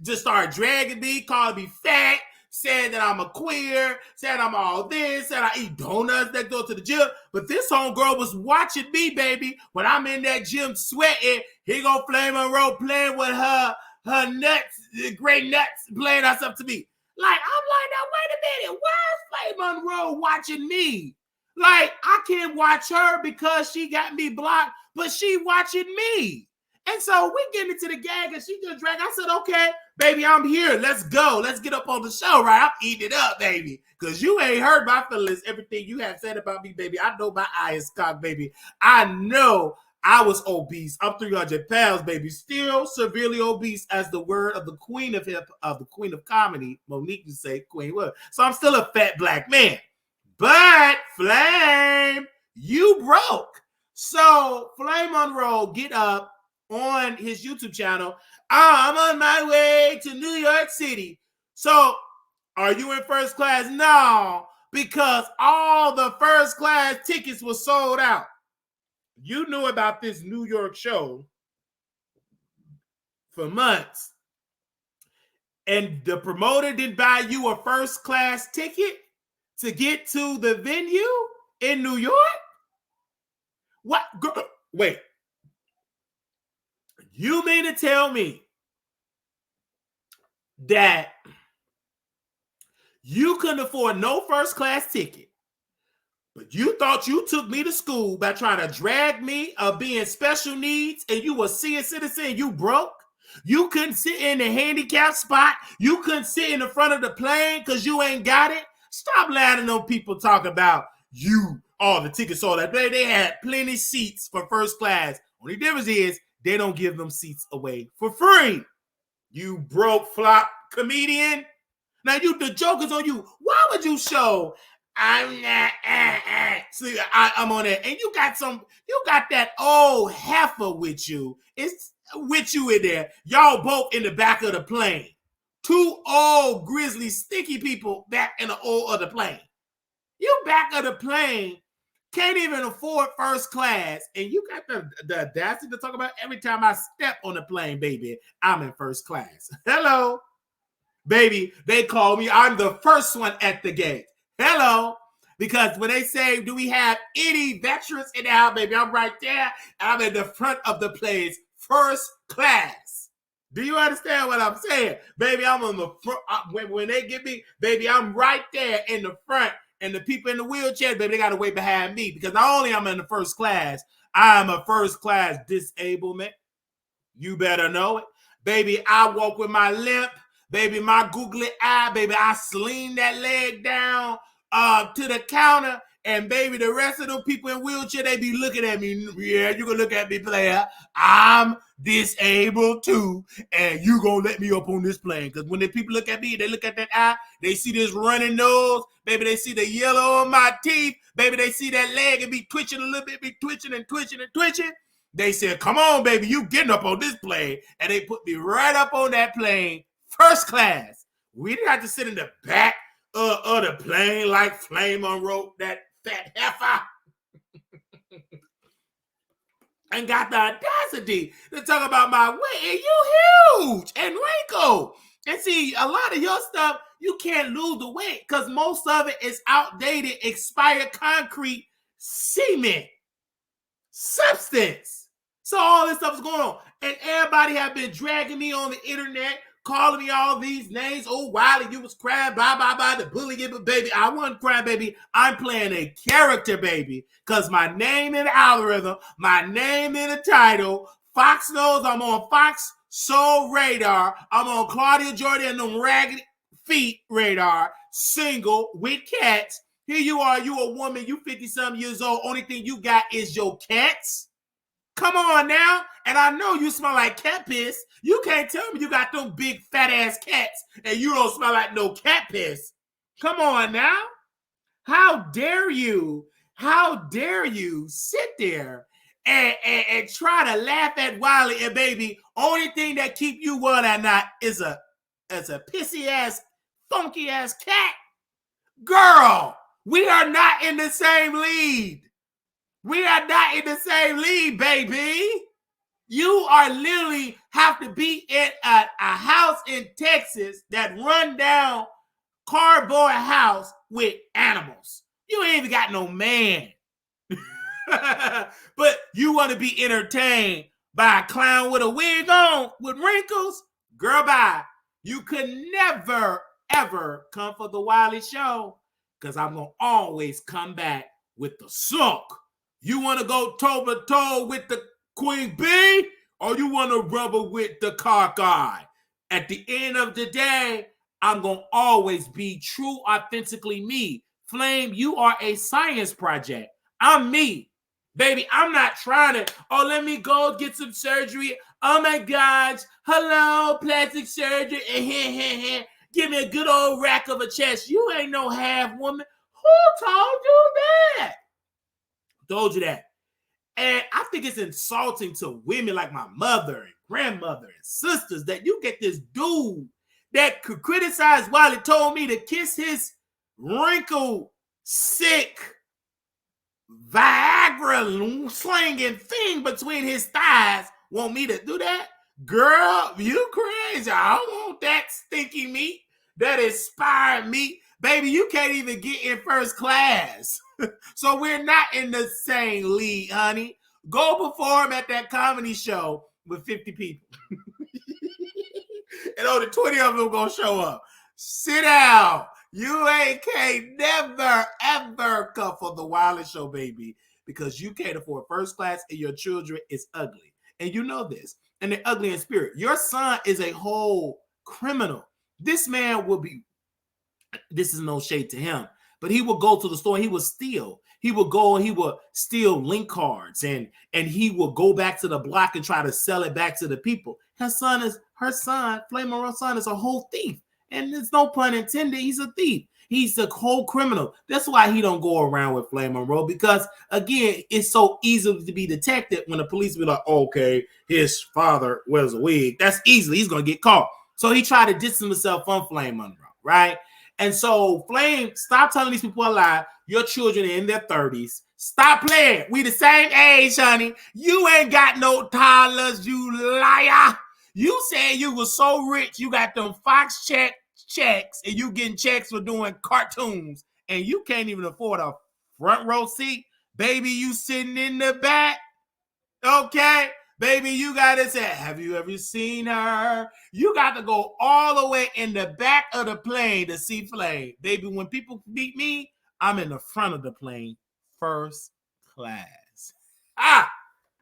Just started dragging me, calling me fat, saying that I'm a queer, saying I'm all this, said I eat donuts that go to the gym. But this homegirl was watching me, baby. When I'm in that gym sweating, he go Flame Monroe playing with her nuts, great nuts, playing herself to me. Like, I'm like, now wait a minute, why is Flame Monroe watching me? Like, I can't watch her because she got me blocked, but she watching me. And so we get into the gag and she just dragged. I said, okay, baby, I'm here. Let's go. Let's get up on the show, right? I'm eating it up, baby. Because you ain't heard my feelings, everything you have said about me, baby. I know my eye is cocked, baby. I know I was obese. I'm 300 pounds, baby. Still severely obese, as the word of the queen of the queen of comedy, Monique would say, queen what? So I'm still a fat black man. But Flame, you broke. So Flame Monroe get up on his YouTube channel. I'm on my way to New York City. So are you in first class? No, because all the first class tickets were sold out. You knew about this New York show for months, and the promoter didn't buy you a first class ticket to get to the venue in New York? What? Wait. You mean to tell me that you couldn't afford no first class ticket, but you thought you took me to school by trying to drag me of being special needs, and you were a senior citizen, you broke? You couldn't sit in the handicap spot. You couldn't sit in the front of the plane because you ain't got it. Stop letting them people talk about you. All the tickets, all that. They had plenty seats for first class. Only difference is they don't give them seats away for free. You broke flop comedian. Now the joke is on you. Why would you show I'm not see, I'm on it, and you got that old heifer with you. It's with you in there. Y'all both in the back of the plane two old grizzly sticky people back in the old other plane. You back of the plane, can't even afford first class, and you got the audacity to talk about every time I step on the plane, baby, I'm in first class. Hello, baby, they call me, I'm the first one at the gate. Hello, because when they say, do we have any veterans in the house, baby, I'm right there. I'm in the front of the place, first class. Do you understand what I'm saying? Baby, I'm on the front. When they get me, baby, I'm right there in the front. And the people in the wheelchair, baby, they got to wait behind me because not only am I in the first class, I'm a first class disablement. You better know it. Baby, I walk with my limp. Baby, my googly eye. Baby, I sling that leg down to the counter. And baby, the rest of the people in wheelchair, they be looking at me. Yeah, you can look at me, player. I'm disabled too. And you gonna let me up on this plane. Because when the people look at me, they look at that eye, they see this running nose. Baby, they see the yellow on my teeth. Baby, they see that leg and be twitching a little bit, be twitching and twitching and twitching. They said, come on, baby, you getting up on this plane. And they put me right up on that plane, first class. We didn't have to sit in the back of the plane like Flame Monroe, that fat heifer. And got the audacity to talk about my weight. And you huge and wrinkled. And see, a lot of your stuff, you can't lose the weight because most of it is outdated, expired concrete, cement, substance. So all this stuff is going on. And everybody have been dragging me on the internet, calling me all these names. Oh, Wiley, you was crying, blah, blah, blah, the bully, but baby, I wasn't crying, baby. I'm playing a character, baby, because my name in the algorithm, my name in the title, Fox knows I'm on Fox Soul Radar. I'm on Claudia Jordan and them Ragged Feet radar, single, with cats. Here you are, you a woman, you 50-something years old. Only thing you got is your cats. Come on now. And I know you smell like cat piss. You can't tell me you got them big fat ass cats and you don't smell like no cat piss. Come on now. How dare you? How dare you sit there and try to laugh at Wiley and baby? Only thing that keep you well at night is a pissy ass, funky ass cat. Girl, we are not in the same league. We are not in the same league, baby. You are literally have to be in a house in Texas that run down cardboard house with animals. You ain't even got no man. But you want to be entertained by a clown with a wig on with wrinkles? Girl, bye. You could never, ever come for the Wiley Show because I'm going to always come back with the sunk. You want to go toe-to-toe with the Queen Bee or you want to rubber with the cockeye? At the end of the day, I'm going to always be true, authentically me. Flame, you are a science project. I'm me. Baby, I'm not trying to, let me go get some surgery. Oh my gosh, hello, plastic surgery. Give me a good old rack of a chest. You ain't no half woman. Who told you that? Told you that. And I think it's insulting to women like my mother and grandmother and sisters that you get this dude that could criticize Wiley told me to kiss his wrinkle sick Viagra slinging thing between his thighs. Want me to do that? Girl, you crazy. I don't want that stinky meat, that expired meat. Baby, you can't even get in first class. So we're not in the same league, honey. Go perform at that comedy show with 50 people. And only 20 of them gonna show up. Sit down. You can't never, ever come for the Wiley Show, baby, because you can't afford first class and your children is ugly. And you know this. And they're ugly in spirit. Your son is a whole criminal. This man will be, this is no shade to him, but he will go to the store and he will steal. He will go and he will steal link cards and he will go back to the block and try to sell it back to the people. Her son, Flame Monroe's son, is a whole thief. And there's no pun intended. He's a thief. He's a whole criminal. That's why he don't go around with Flame Monroe, because again, it's so easy to be detected when the police be like, okay, his father wears a wig. That's easily, he's gonna get caught. So he tried to distance himself from Flame Monroe, right? And so Flame, stop telling these people a lie. Your children are in their 30s. Stop playing. We the same age, honey. You ain't got no toddlers, you liar. You said you was so rich, you got them Fox checks, and you getting checks for doing cartoons, and you can't even afford a front row seat. Baby, you sitting in the back. Okay? Baby, you got to say, have you ever seen her? You got to go all the way in the back of the plane to see Flame. Baby, when people meet me, I'm in the front of the plane, first class.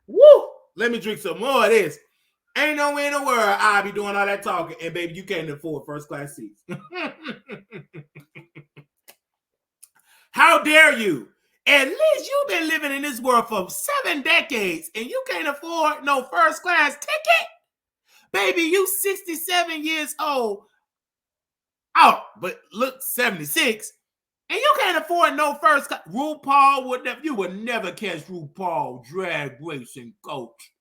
Woo! Let me drink some more of this. Ain't no way in the world I'll be doing all that talking, and baby, you can't afford first class seats. How dare you? At least you've been living in this world for 7 decades and you can't afford no first class ticket? Baby, you 67 years old. Oh, but look 76. And you can't afford no first class. RuPaul you would never catch RuPaul drag racing coach.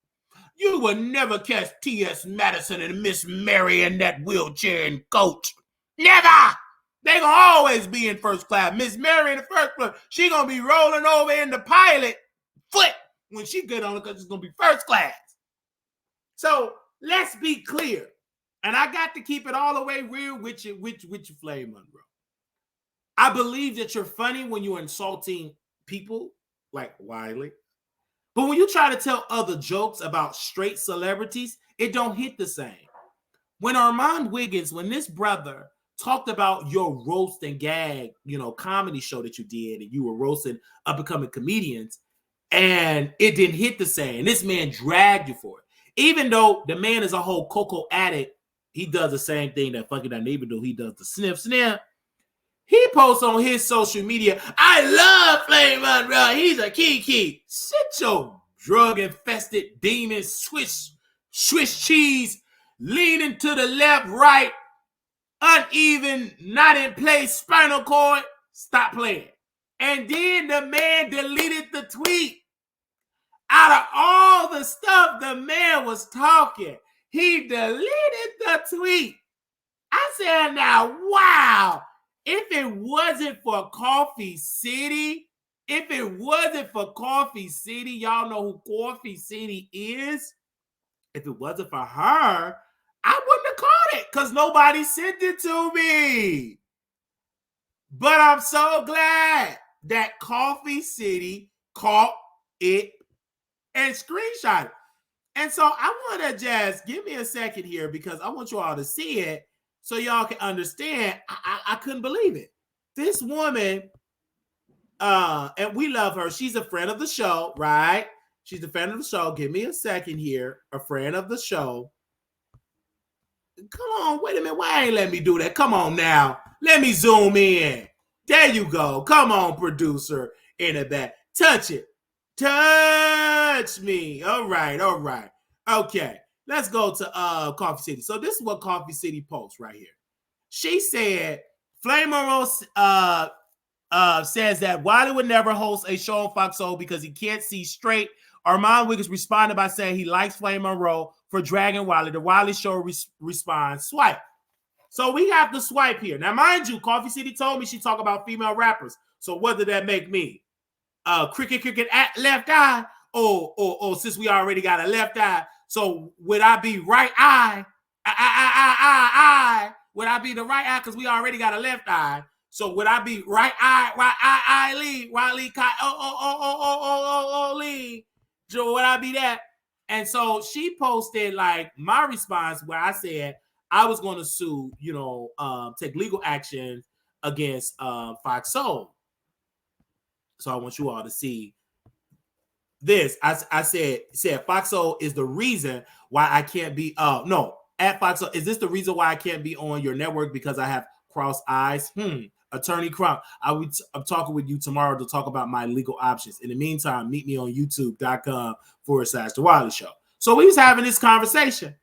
You would never catch T.S. Madison and Miss Mary in that wheelchair and coach. Never! They gonna always be in first class. Miss Mary in the first class, she gonna be rolling over in the pilot foot when she get on it because it's gonna be first class. So let's be clear. And I got to keep it all the way real with you, Flame Monroe. I believe that you're funny when you're insulting people like Wiley. But when you try to tell other jokes about straight celebrities, it don't hit the same. When Armon Wiggins, when this brother talked about your roast and gag, comedy show that you did, and you were roasting up-and-coming comedians, and it didn't hit the same. This man dragged you for it. Even though the man is a whole cocoa addict, he does the same thing that fucking that neighbor do. He does the sniff. He posts on his social media, I love Flame Monroe. He's a kiki. Sit your drug-infested demon Swiss cheese leaning to the left, right, uneven, not in place spinal cord. Stop playing. And then the man deleted the tweet. Out of all the stuff the man was talking, he deleted the tweet. I said, now, wow. If it wasn't for Coffee City, y'all know who Coffee City is. If it wasn't for her, I wouldn't have caught it because nobody sent it to me. But I'm so glad that Coffee City caught it and screenshot it. And so I want to just give me a second here because I want you all to see it so y'all can understand. I couldn't believe it. This woman, and we love her. She's a friend of the show, right? She's a friend of the show. Give me a second here. A friend of the show. Come on, wait a minute. Why ain't let me do that? Come on now. Let me zoom in. There you go. Come on, producer in the back. Touch it. Touch me. All right. Okay. Let's go to Coffee City. So this is what Coffee City posts right here. She said, Flame Monroe says that Wiley would never host a show on Fox Soul because he can't see straight. Armon Wiggins responded by saying he likes Flame Monroe for dragging Wiley. The Wiley Show responds, swipe. So we have to swipe here. Now, mind you, Coffee City told me she talk about female rappers. So what did that make me? Cricket, left eye? Oh, since we already got a left eye, so would I be right eye? Would I be the right eye because we already got a left eye? So would I be right eye, lead, lead? So would I be that? And so she posted like my response where I said I was going to sue, take legal action against Fox Soul. So I want you all to see this. I said Fox Soul is the reason why I can't be at Fox Soul. Is this the reason why I can't be on your network because I have crossed eyes? Attorney Crump, I'm talking with you tomorrow to talk about my legal options. In the meantime, meet me on youtube.com/The Wiley Show. So we was having this conversation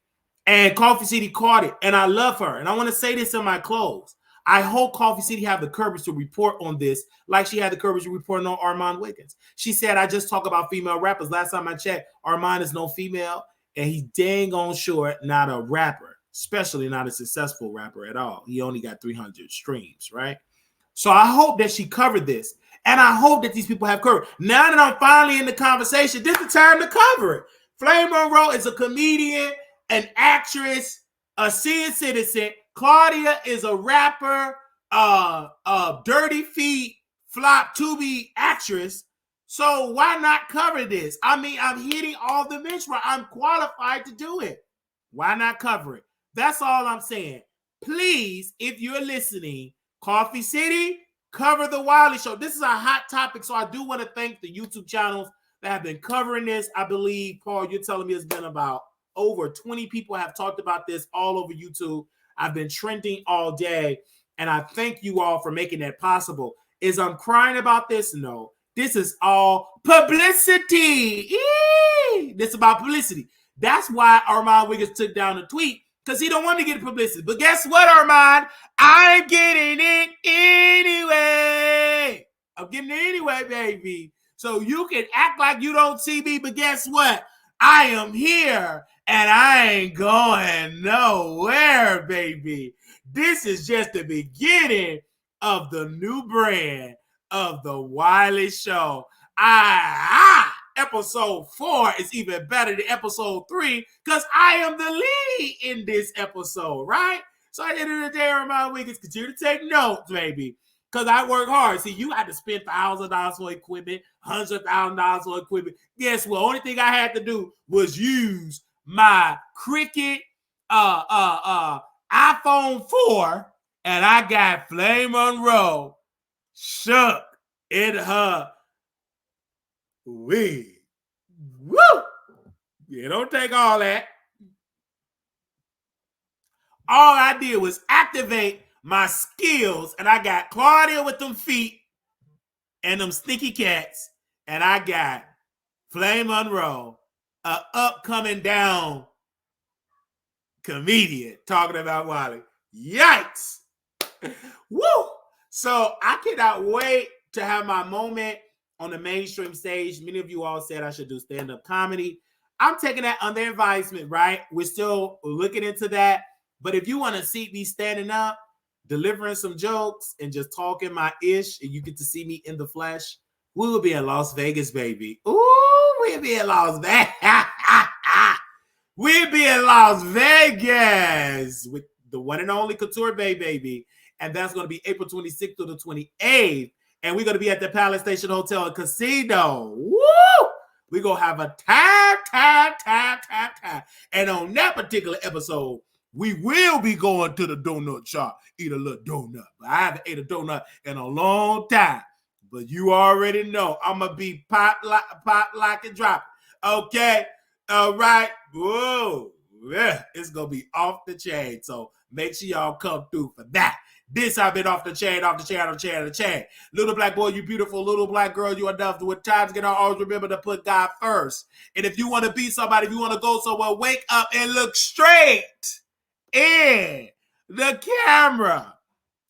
and Coffee City caught it and I love her. And I want to say this in my close. I hope Coffee City have the courage to report on this like she had the courage to report on Armon Wiggins. She said, I just talk about female rappers. Last time I checked, Armon is no female and he's dang on sure not a rapper. especially not a successful rapper at all. He only got 300 streams, right? So I hope that she covered this. And I hope that these people have covered. Now that I'm finally in the conversation, this is the time to cover it. Flame Monroe is a comedian, an actress, a senior citizen. Claudia is a rapper, Dirty Feet, Flop Tubi actress. So why not cover this? I mean, I'm hitting all the benchmark. I'm qualified to do it. Why not cover it? That's all I'm saying. Please, if you're listening, Coffee City, cover the Wiley Show. This is a hot topic, so I do want to thank the YouTube channels that have been covering this. I believe, Paul, you're telling me it's been about over 20 people have talked about this all over YouTube. I've been trending all day, and I thank you all for making that possible. Is I'm crying about this? No. This is all publicity. This is about publicity. That's why Armon Wiggins took down the tweet, because he don't want to get publicity. But guess what, Armon? I'm getting it anyway. I'm getting it anyway, baby. So you can act like you don't see me, but guess what? I am here, and I ain't going nowhere, baby. This is just the beginning of the new brand of the Wiley Show. Episode 4 is even better than episode 3 because I am the lead in this episode, right? So at the end of the day, Armon Wiggins, continue to take notes, baby, because I work hard. See, you had to spend $1,000 for equipment, $100,000 for equipment. Guess what? Only thing I had to do was use my Cricket iPhone 4, and I got Flame Monroe shook in her wig. Woo! Yeah, don't take all that. All I did was activate my skills, and I got Claudia with them feet and them stinky cats, and I got Flame Monroe, a upcoming down comedian, talking about Wiley. Yikes! Woo! So I cannot wait to have my moment on the mainstream stage. Many of you all said I should do stand-up comedy. I'm taking that under advisement, right? We're still looking into that. But if you want to see me standing up, delivering some jokes, and just talking my ish, and you get to see me in the flesh, we will be in Las Vegas, baby. Ooh, we'll be in Las Vegas. We'll be in Las Vegas with the one and only Couture Bay, baby. And that's going to be April 26th to the 28th. And we're going to be at the Palace Station Hotel and Casino. Woo! We're going to have a time. And on that particular episode, we will be going to the donut shop, eat a little donut. But I haven't ate a donut in a long time. But you already know I'm going to be pop, lock, and drop. Okay? All right? Whoa. Yeah, it's going to be off the chain. So make sure y'all come through for that. This I've been off the chain. Little black boy, you beautiful. Little black girl, you enough. When times get hard, always remember to put God first. And if you want to be somebody, if you want to go somewhere, wake up and look straight in the camera.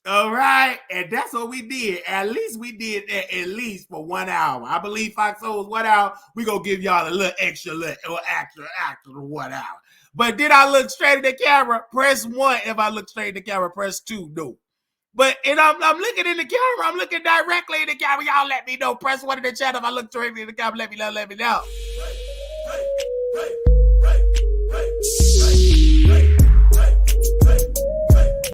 All right? And that's what we did. At least we did that at least for 1 hour. I believe Fox Soul's 1 hour. We're going to give y'all a little extra or extra 1 hour. But did I look straight at the camera? Press 1 if I look straight at the camera. Press 2, no. But I'm looking in the camera. I'm looking directly in the camera. Y'all let me know. Press 1 in the chat if I look straight in the camera. Let me know.